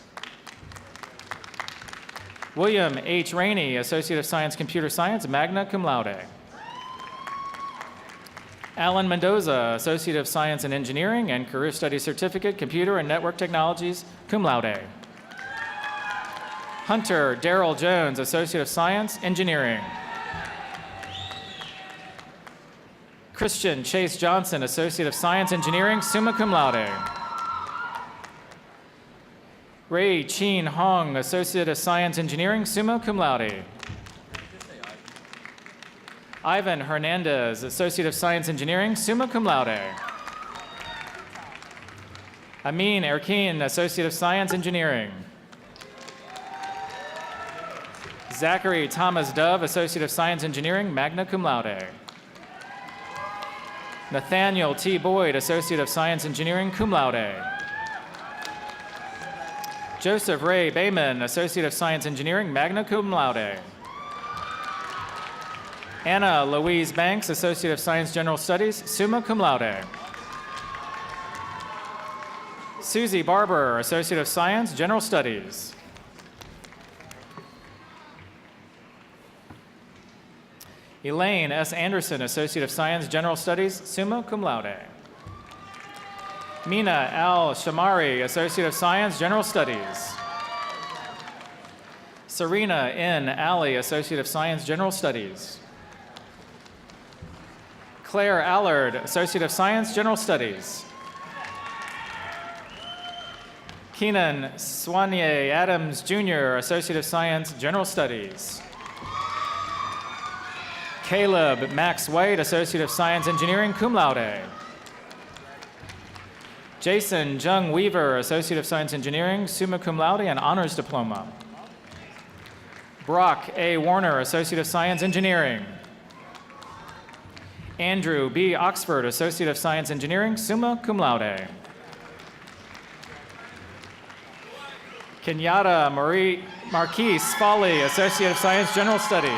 William H. Rainey, Associate of Science, Computer Science, magna cum laude. Alan Mendoza, Associate of Science and Engineering and Career Studies Certificate, Computer and Network Technologies, cum laude. Hunter Darrell Jones, Associate of Science, Engineering. Christian Chase Johnson, Associate of Science, Engineering, summa cum laude. Ray Cheen Hong, Associate of Science, Engineering, summa cum laude. Ivan Hernandez, Associate of Science, Engineering, summa cum laude. Amin Erkin, Associate of Science, Engineering. Zachary Thomas Dove, Associate of Science, Engineering, magna cum laude. Nathaniel T. Boyd, Associate of Science, Engineering, cum laude. Joseph Ray Bayman, Associate of Science, Engineering, magna cum laude. Anna Louise Banks, Associate of Science, General Studies, summa cum laude. Susie Barber, Associate of Science, General Studies. Elaine S. Anderson, Associate of Science, General Studies, summa cum laude. Mina Al Shamari, Associate of Science, General Studies. Serena N. Alley, Associate of Science, General Studies. Claire Allard, Associate of Science, General Studies. Keenan Swanier Adams, Jr., Associate of Science, General Studies. Caleb Max White, Associate of Science, Engineering, cum laude. Jason Jung Weaver, Associate of Science Engineering, summa cum laude and honors diploma. Brock A. Warner, Associate of Science Engineering. Andrew B. Oxford, Associate of Science Engineering, summa cum laude. Kenyatta Marquise Foley, Associate of Science General Studies.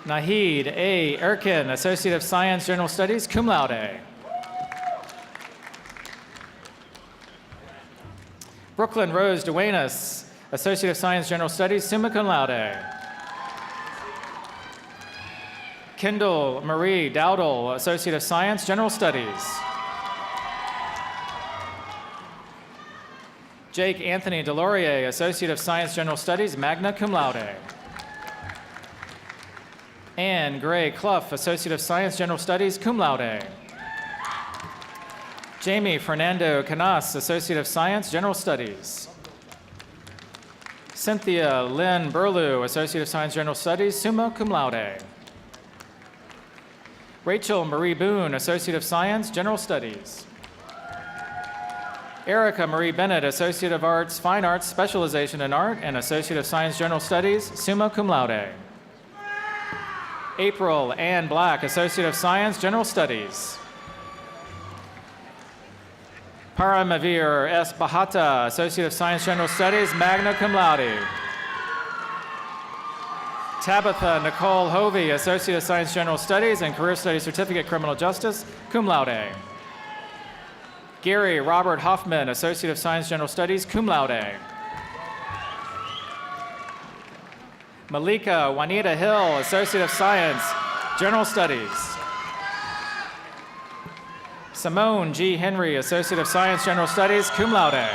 Nahid A. Erkin, Associate of Science General Studies, cum laude. Brooklyn Rose Duenas, Associate of Science General Studies, summa cum laude. Kendall Marie Dowdle, Associate of Science General Studies. Jake Anthony Delorier, Associate of Science General Studies, magna cum laude. Anne Gray Clough, Associate of Science General Studies, cum laude. Jamie Fernando Canas, Associate of Science General Studies. Cynthia Lynn Burlew, Associate of Science General Studies, summa cum laude. Rachel Marie Boone, Associate of Science General Studies. Erica Marie Bennett, Associate of Arts, Fine Arts, Specialization in Art, and Associate of Science General Studies, summa cum laude. April Ann Black, Associate of Science General Studies. Paramavir S. Bahata, Associate of Science General Studies, magna cum laude. Tabitha Nicole Hovey, Associate of Science General Studies and Career Studies Certificate Criminal Justice, cum laude. Gary Robert Hoffman, Associate of Science General Studies, cum laude. Malika Juanita Hill, Associate of Science, General Studies. Simone G. Henry, Associate of Science, General Studies, cum laude.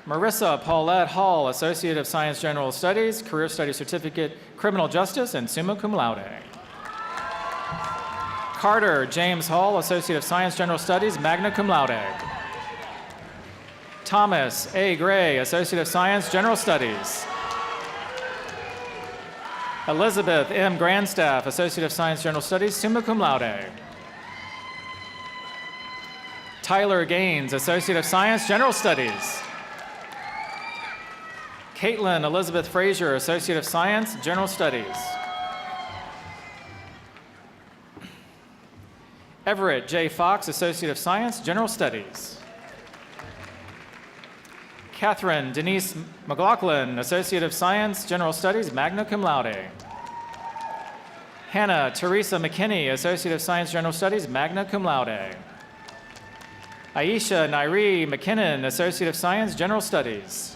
Marissa Paulette Hall, Associate of Science, General Studies, Career Studies Certificate, Criminal Justice, and summa cum laude. Carter James Hall, Associate of Science, General Studies, magna cum laude. Thomas A. Gray, Associate of Science, General Studies. Elizabeth M. Grandstaff, Associate of Science, General Studies, summa cum laude. Tyler Gaines, Associate of Science, General Studies. Caitlin Elizabeth Frazier, Associate of Science, General Studies. Everett J. Fox, Associate of Science, General Studies. Catherine Denise McLaughlin, Associate of Science, General Studies, magna cum laude. Hannah Teresa McKinney, Associate of Science, General Studies, magna cum laude. Aisha Nairi McKinnon, Associate of Science, General Studies.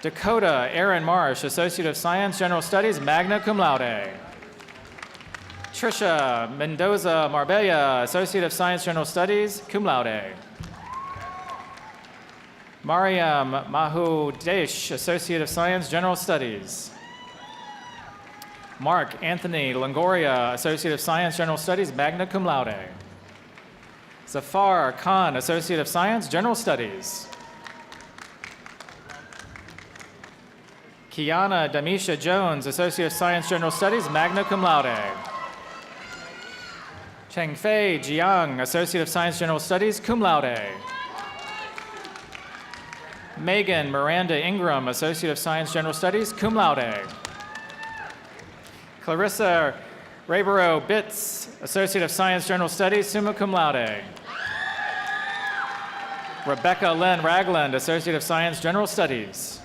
Dakota Aaron Marsh, Associate of Science, General Studies, magna cum laude. Trisha Mendoza Marbella, Associate of Science, General Studies, cum laude. Mariam Mahoudesh, Associate of Science, General Studies. Mark Anthony Longoria, Associate of Science, General Studies, magna cum laude. Zafar Khan, Associate of Science, General Studies. Kiana Damisha Jones, Associate of Science, General Studies, magna cum laude. Chengfei Jiang, Associate of Science, General Studies, cum laude. Megan Miranda Ingram, Associate of Science, General Studies, cum laude. Clarissa Rayborough Bitts, Associate of Science, General Studies, summa cum laude. Rebecca Lynn Ragland, Associate of Science, General Studies.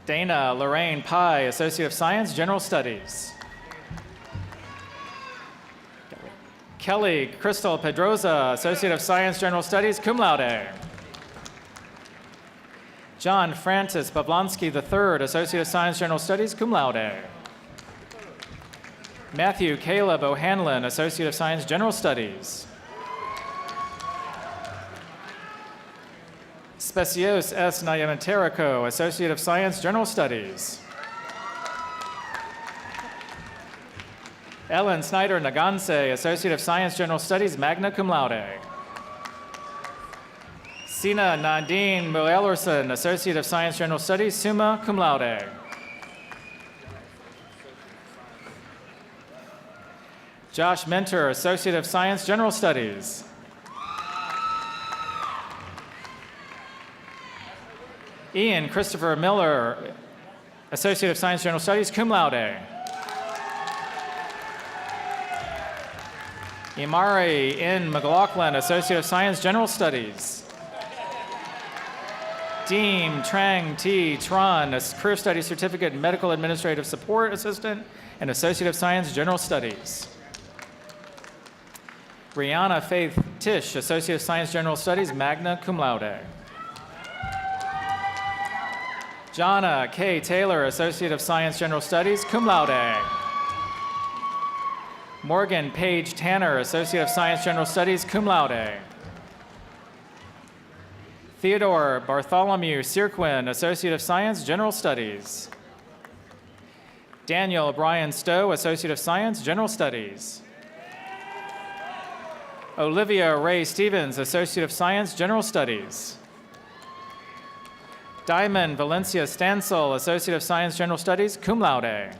Dana Lorraine Pye, Associate of Science, General Studies. Kelly Crystal Pedroza, Associate of Science, General Studies, cum laude. John Francis Bablonsky III, Associate of Science, General Studies, cum laude. Matthew Caleb O'Hanlon, Associate of Science, General Studies. Specios S. Nayamaterico, Associate of Science, General Studies. Ellen Snyder Naganse, Associate of Science, General Studies, magna cum laude. Sina Nadine Muellerson, Associate of Science, General Studies, summa cum laude. Josh Mentor, Associate of Science, General Studies. Ian Christopher Miller, Associate of Science, General Studies, cum laude. Imari N. McLaughlin, Associate of Science, General Studies. Deem Trang T. Tron, a Career Studies Certificate in Medical Administrative Support Assistant and Associate of Science, General Studies. Rihanna Faith Tish, Associate of Science, General Studies, magna cum laude. Jonna K. Taylor, Associate of Science, General Studies, cum laude. Morgan Paige Tanner, Associate of Science, General Studies, cum laude. Theodore Bartholomew Sirquin, Associate of Science, General Studies. Daniel Brian Stowe, Associate of Science, General Studies. Olivia Ray Stevens, Associate of Science, General Studies. Diamond Valencia Stansel, Associate of Science, General Studies, cum laude.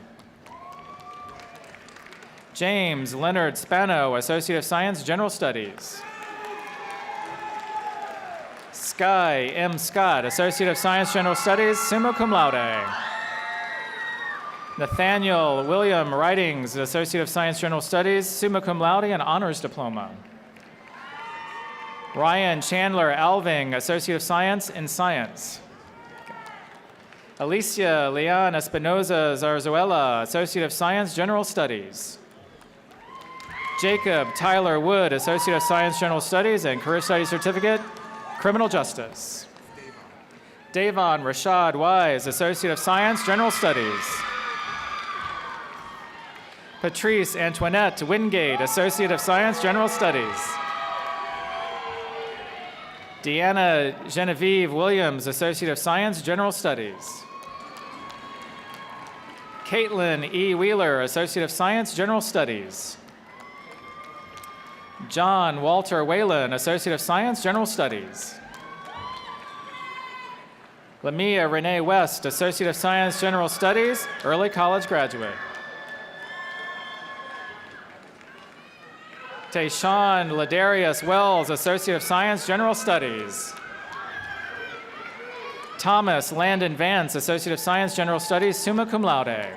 James Leonard Spano, Associate of Science, General Studies. Sky M. Scott, Associate of Science, General Studies, summa cum laude. Nathaniel William Writings, Associate of Science, General Studies, summa cum laude and honors diploma. Ryan Chandler Alving, Associate of Science in Science. Alicia Leon Espinoza Zarzuela, Associate of Science, General Studies. Jacob Tyler Wood, Associate of Science, General Studies and Career Studies Certificate, Criminal Justice. Davon Rashad Wise, Associate of Science, General Studies. Patrice Antoinette Wingate, Associate of Science, General Studies. Deanna Genevieve Williams, Associate of Science, General Studies. Caitlin E. Wheeler, Associate of Science, General Studies. John Walter Whalen, Associate of Science, General Studies. Lamia Renee West, Associate of Science, General Studies, early college graduate. Tayshawn Ladarius Wells, Associate of Science, General Studies. Thomas Landon Vance, Associate of Science, General Studies, summa cum laude.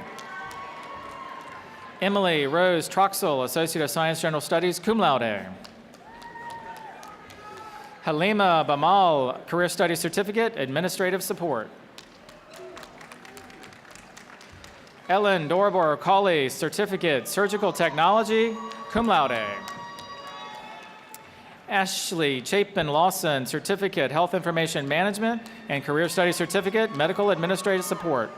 Emily Rose Troxel, Associate of Science, General Studies, cum laude. Halima Bamal, Career Studies Certificate, Administrative Support. Ellen Dorbor Colley, Certificate, Surgical Technology, cum laude. Ashley Chapin Lawson, Certificate, Health Information Management and Career Studies Certificate, Medical Administrative Support.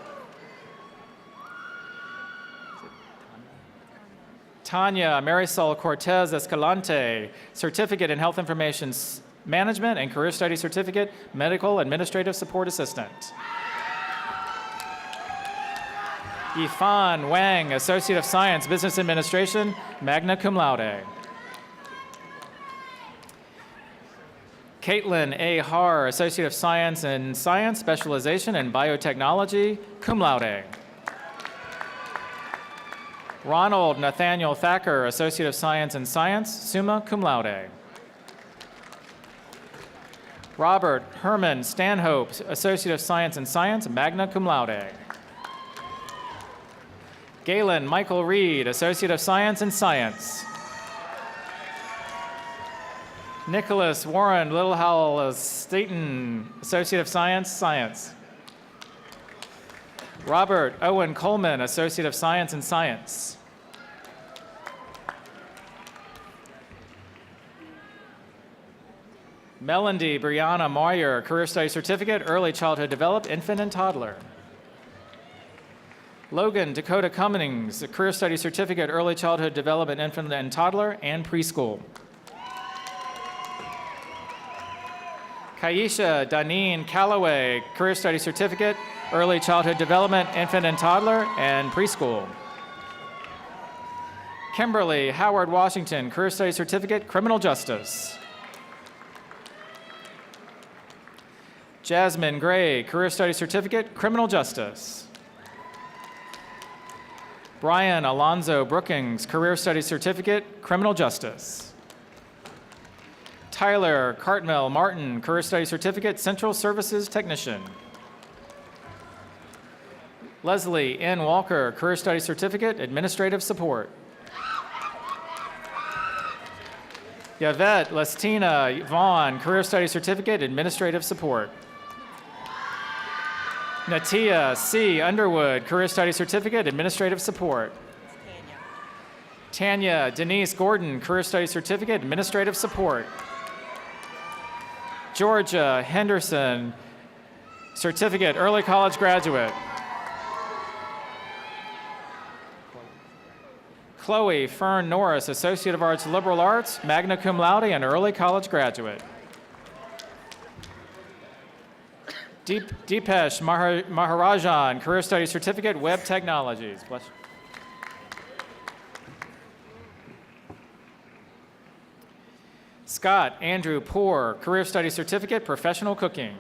Tanya Marisol Cortez Escalante, Certificate in Health Information Management and Career Studies Certificate, Medical Administrative Support Assistant. Yifan Wang, Associate of Science, Business Administration, magna cum laude. Caitlin A. Haar, Associate of Science in Science, Specialization in Biotechnology, cum laude. Ronald Nathaniel Thacker, Associate of Science in Science, summa cum laude. Robert Herman Stanhope, Associate of Science in Science, magna cum laude. Galen Michael Reed, Associate of Science in Science. Nicholas Warren Littlehall Staten, Associate of Science, Science. Robert Owen Coleman, Associate of Science in Science. Melody Brianna Moyer, Career Studies Certificate, Early Childhood Developed, Infant and Toddler. Logan Dakota Cummings, a Career Studies Certificate, Early Childhood Development, Infant and Toddler, and Preschool. Kaisha Daneen Calloway, Career Studies Certificate, Early Childhood Development, Infant and Toddler, and Preschool. Kimberly Howard Washington, Career Studies Certificate, Criminal Justice. Jasmine Gray, Career Studies Certificate, Criminal Justice. Brian Alonzo Brookings, Career Studies Certificate, Criminal Justice. Tyler Cartmel Martin, Career Studies Certificate, Central Services Technician. Leslie N. Walker, Career Studies Certificate, Administrative Support. Yvette Lestina Vaughn, Career Studies Certificate, Administrative Support. Natia C. Underwood, Career Studies Certificate, Administrative Support. Tanya Denise Gordon, Career Studies Certificate, Administrative Support. Georgia Henderson, Certificate, Early College Graduate. Chloe Fern Norris, Associate of Arts, Liberal Arts, magna cum laude, and early college graduate. Deepesh Maharajan, Career Studies Certificate, Web Technologies. Bless you. Scott Andrew Poor, Career Studies Certificate, Professional Cooking.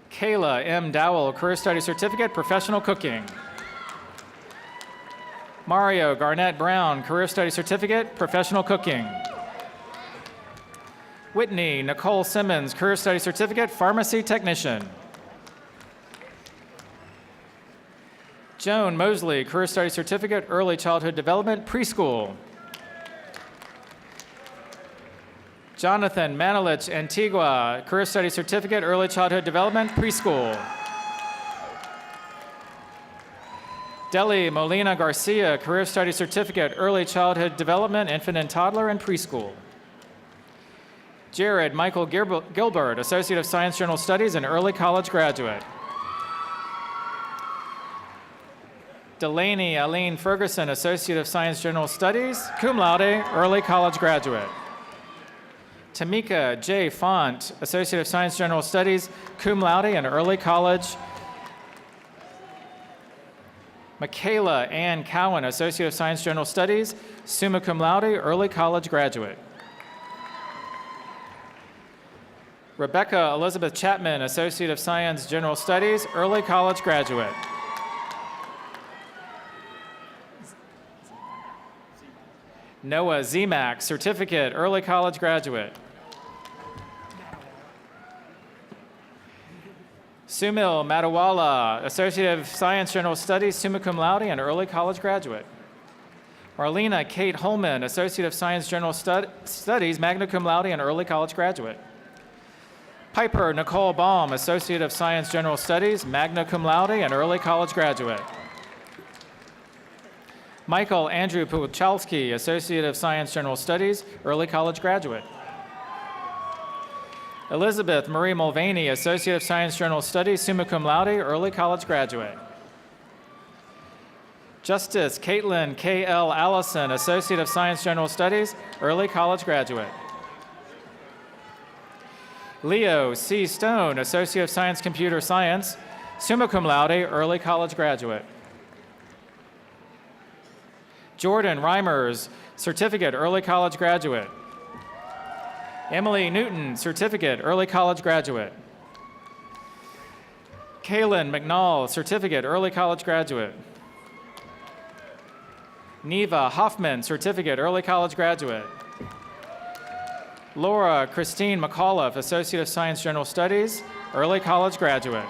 Kayla M. Dowell, Career Studies Certificate, Professional Cooking. Mario Garnett Brown, Career Studies Certificate, Professional Cooking. Whitney Nicole Simmons, Career Studies Certificate, Pharmacy Technician. Joan Mosley, Career Studies Certificate, Early Childhood Development, Preschool. Jonathan Manelich Antigua, Career Studies Certificate, Early Childhood Development, Preschool. Deli Molina Garcia, Career Studies Certificate, Early Childhood Development, Infant and Toddler, and Preschool. Jared Michael Gilbert, Associate of Science General Studies and Early College Graduate. Delaney Aline Ferguson, Associate of Science General Studies, cum laude, Early College Graduate. Tamika J. Font, Associate of Science General Studies, cum laude, and Early College. Michaela Ann Cowan, Associate of Science General Studies, summa cum laude, Early College Graduate. Rebecca Elizabeth Chapman, Associate of Science General Studies, Early College Graduate. Noah Zemak, Certificate, Early College Graduate. Sumil Madawala, Associate of Science General Studies, summa cum laude, and Early College Graduate. Marlena Kate Holman, Associate of Science General Studies, magna cum laude, and Early College Graduate. Piper Nicole Baum, Associate of Science General Studies, magna cum laude, and Early College Graduate. Michael Andrew Puchalski, Associate of Science General Studies, Early College Graduate. Elizabeth Marie Mulvaney, Associate of Science General Studies, summa cum laude, Early College Graduate. Justice Caitlin K.L. Allison, Associate of Science General Studies, Early College Graduate. Leo C. Stone, Associate of Science Computer Science, summa cum laude, Early College Graduate. Jordan Reimers, Certificate, Early College Graduate. Emily Newton, Certificate, Early College Graduate. Kaylin McNall, Certificate, Early College Graduate. Neva Hoffman, Certificate, Early College Graduate. Laura Christine McAuliffe, Associate of Science General Studies, Early College Graduate.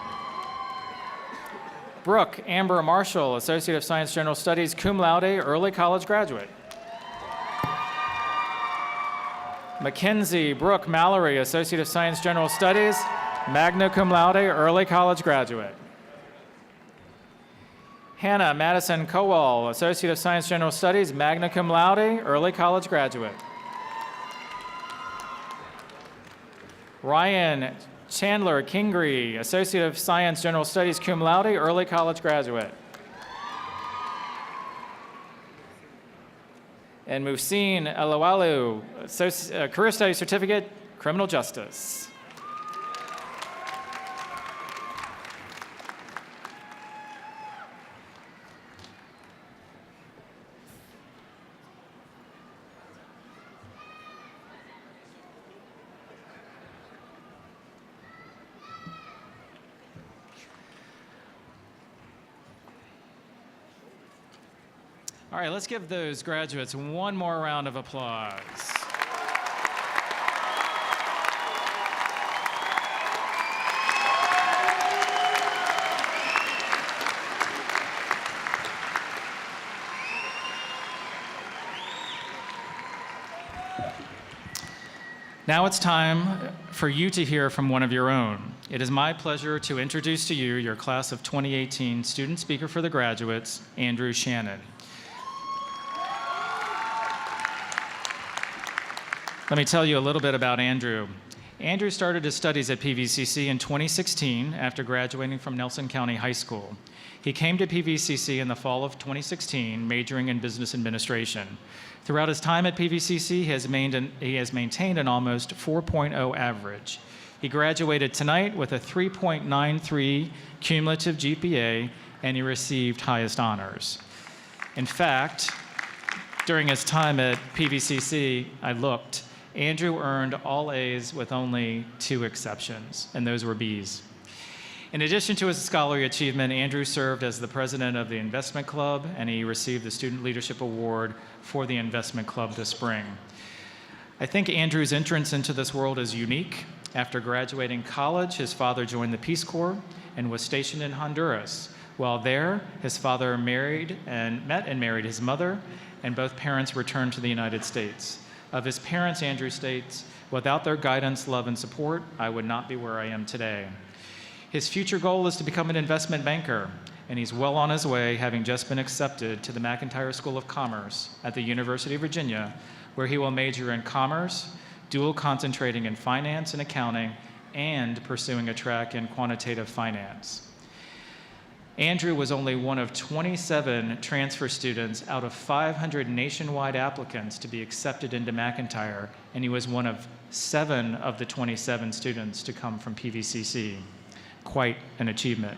Brooke Amber Marshall, Associate of Science General Studies, cum laude, Early College Graduate. Mackenzie Brooke Mallory, Associate of Science General Studies, magna cum laude, Early College Graduate. Hannah Madison Kowal, Associate of Science General Studies, magna cum laude, Early College Graduate. Ryan Chandler Kingree, Associate of Science General Studies, cum laude, Early College Graduate. And Muhsin Alawalu, Career Studies Certificate, Criminal Justice. All right, let's give those graduates one more round of applause. Now it's time for you to hear from one of your own. It is my pleasure to introduce to you your class of 2018 student speaker for the graduates, Andrew Shannon. Let me tell you a little bit about Andrew. Andrew started his studies at PVCC in 2016 after graduating from Nelson County High School. He came to PVCC in the fall of 2016, majoring in business administration. Throughout his time at PVCC, he has maintained an almost 4.0 average. He graduated tonight with a 3.93 cumulative GPA, and he received highest honors. In fact, during his time at PVCC, I looked, Andrew earned all A's with only 2 exceptions, and those were B's. In addition to his scholarly achievement, Andrew served as the president of the Investment Club, and he received the Student Leadership Award for the Investment Club this spring. I think Andrew's entrance into this world is unique. After graduating college, his father joined the Peace Corps and was stationed in Honduras. While there, his father met and married his mother, and both parents returned to the United States. Of his parents, Andrew states, "Without their guidance, love, and support, I would not be where I am today." His future goal is to become an investment banker, and he's well on his way, having just been accepted to the McIntire School of Commerce at the University of Virginia, where he will major in commerce, dual concentrating in finance and accounting, and pursuing a track in quantitative finance. Andrew was only one of 27 transfer students out of 500 nationwide applicants to be accepted into McIntire, and he was one of 7 of the 27 students to come from PVCC. Quite an achievement.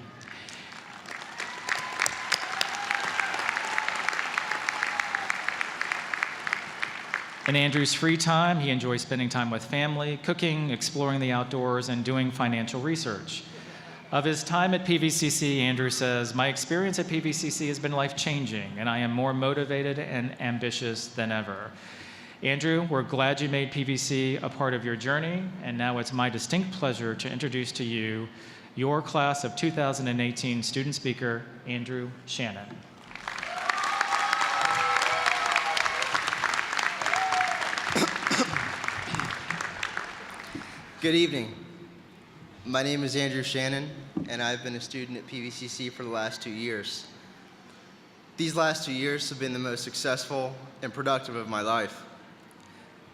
In Andrew's free time, he enjoys spending time with family, cooking, exploring the outdoors, and doing financial research. Of his time at PVCC, Andrew says, "My experience at PVCC has been life-changing, and I am more motivated and ambitious than ever." Andrew, we're glad you made PVC a part of your journey, and now it's my distinct pleasure to introduce to you your class of 2018 student speaker, Andrew Shannon. Good evening. My name is Andrew Shannon, and I've been a student at PVCC for the last 2 years. These last 2 years have been the most successful and productive of my life.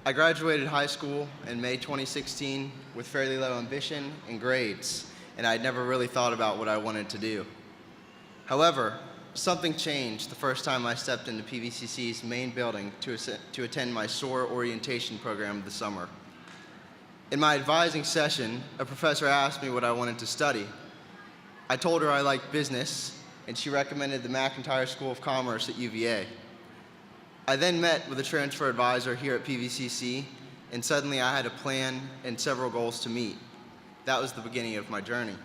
I graduated high school in May 2016 with fairly low ambition and grades, and I'd never really thought about what I wanted to do. However, something changed the first time I stepped into PVCC's main building to attend my SOAR orientation program this summer. In my advising session, a professor asked me what I wanted to study. I told her I liked business, and she recommended the McIntire School of Commerce at UVA. I then met with a transfer advisor here at PVCC, and suddenly I had a plan and several goals to meet. That was the beginning of my journey.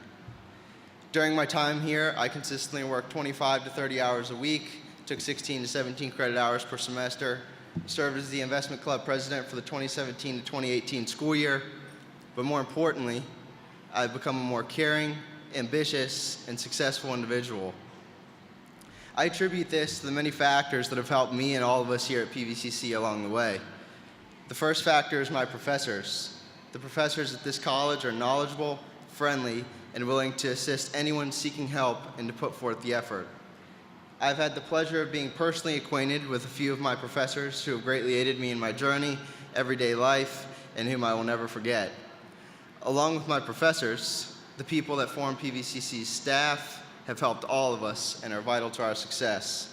During my time here, I consistently worked 25 to 30 hours a week, took 16 to 17 credit hours per semester, served as the investment club president for the 2017 to 2018 school year, but more importantly, I've become a more caring, ambitious, and successful individual. I attribute this to the many factors that have helped me and all of us here at PVCC along the way. The first factor is my professors. The professors at this college are knowledgeable, friendly, and willing to assist anyone seeking help and to put forth the effort. I've had the pleasure of being personally acquainted with a few of my professors who have greatly aided me in my journey, everyday life, and whom I will never forget. Along with my professors, the people that form PVCC's staff have helped all of us and are vital to our success.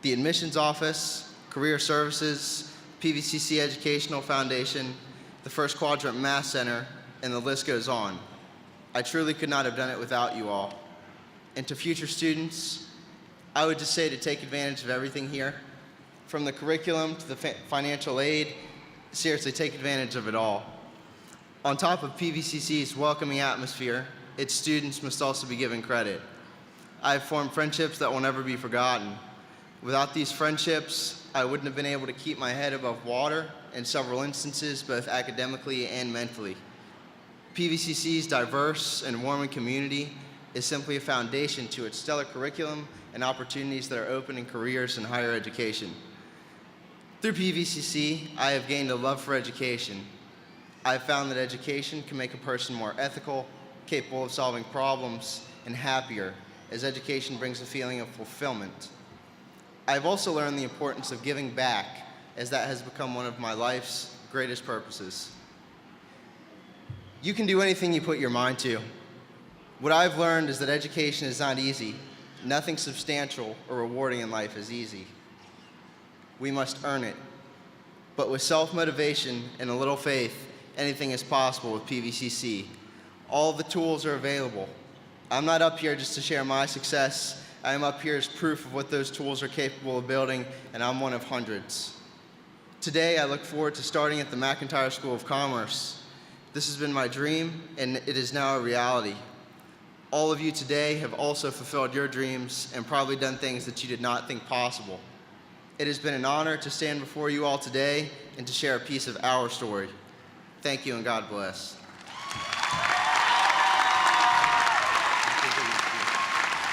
The admissions office, career services, PVCC Educational Foundation, the First Quadrant Math Center, and the list goes on. I truly could not have done it without you all. And to future students, I would just say to take advantage of everything here. From the curriculum to the financial aid, seriously, take advantage of it all. On top of PVCC's welcoming atmosphere, its students must also be given credit. I have formed friendships that will never be forgotten. Without these friendships, I wouldn't have been able to keep my head above water in several instances, both academically and mentally. PVCC's diverse and warming community is simply a foundation to its stellar curriculum and opportunities that are open in careers in higher education. Through PVCC, I have gained a love for education. I have found that education can make a person more ethical, capable of solving problems, and happier, as education brings a feeling of fulfillment. I've also learned the importance of giving back, as that has become one of my life's greatest purposes. You can do anything you put your mind to. What I've learned is that education is not easy. Nothing substantial or rewarding in life is easy. We must earn it. But with self-motivation and a little faith, anything is possible with PVCC. All the tools are available. I'm not up here just to share my success. I am up here as proof of what those tools are capable of building, and I'm one of hundreds. Today, I look forward to starting at the McIntire School of Commerce. This has been my dream, and it is now a reality. All of you today have also fulfilled your dreams and probably done things that you did not think possible. It has been an honor to stand before you all today and to share a piece of our story. Thank you, and God bless.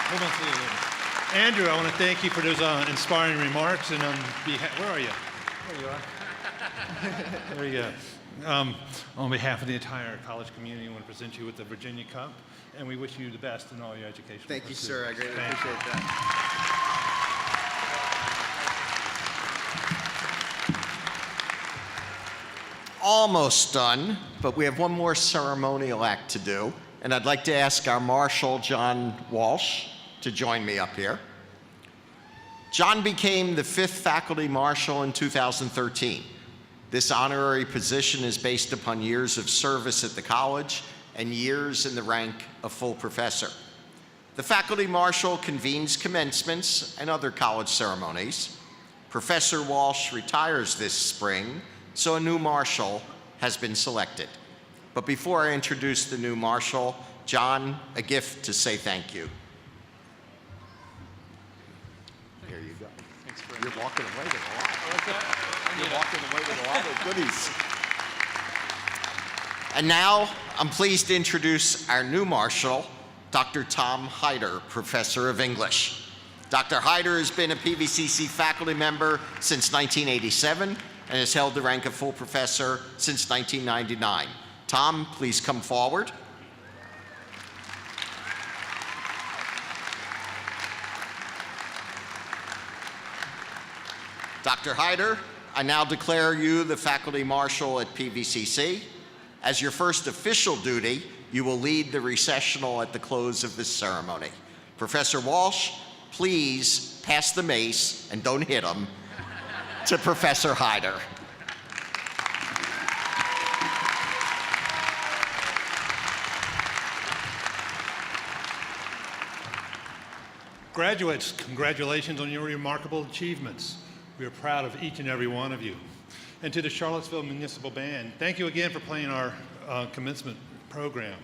Hold on for a little. Andrew, I want to thank you for those inspiring remarks. And where are you? There you are. There you go. On behalf of the entire college community, I want to present you with the Virginia Cup, and we wish you the best in all your education. Thank you, sir. I greatly Thank you. appreciate that. Almost done, but we have one more ceremonial act to do, and I'd like to ask our Marshal, John Walsh, to join me up here. John became the 5th Faculty Marshal in 2013. This honorary position is based upon years of service at the college and years in the rank of full professor. The Faculty Marshal convenes commencements and other college ceremonies. Professor Walsh retires this spring, so a new Marshal has been selected. But before I introduce the new Marshal, John, a gift to say thank you. Here you go. You're walking away with a lot. You're walking away with a lot of goodies. And now, I'm pleased to introduce our new Marshal, Dr. Tom Hyder, Professor of English. Dr. Hyder has been a PVCC faculty member since 1987 and has held the rank of full professor since 1999. Tom, please come forward. Dr. Hyder, I now declare you the Faculty Marshal at PVCC. As your first official duty, you will lead the recessional at the close of this ceremony. Professor Walsh, please pass the mace, and don't hit him, to Professor Hyder. Graduates, congratulations on your remarkable achievements. We are proud of each and every one of you. And to the Charlottesville Municipal Band, thank you again for playing our commencement program.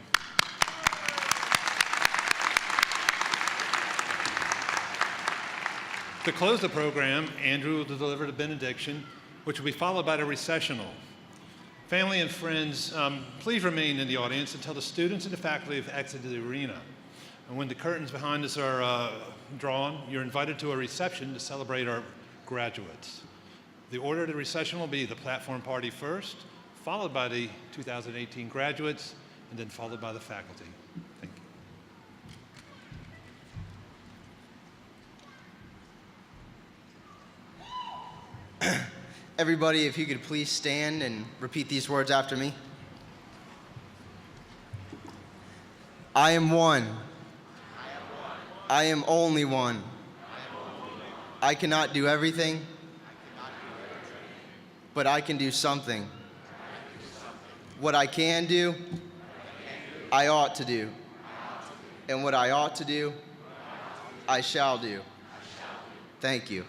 To close the program, Andrew will deliver the benediction, which will be followed by the recessional. Family and friends, please remain in the audience until the students and the faculty have exited the arena. And when the curtains behind us are drawn, you're invited to a reception to celebrate our graduates. The order of the reception will be the platform party first, followed by the 2018 graduates, and then followed by the faculty. Thank you. Everybody, if you could please stand and repeat these words after me. I am one. I am only one. I cannot do everything, but I can do something. What I can do, I ought to do. And what I ought to do, I shall do. Thank you.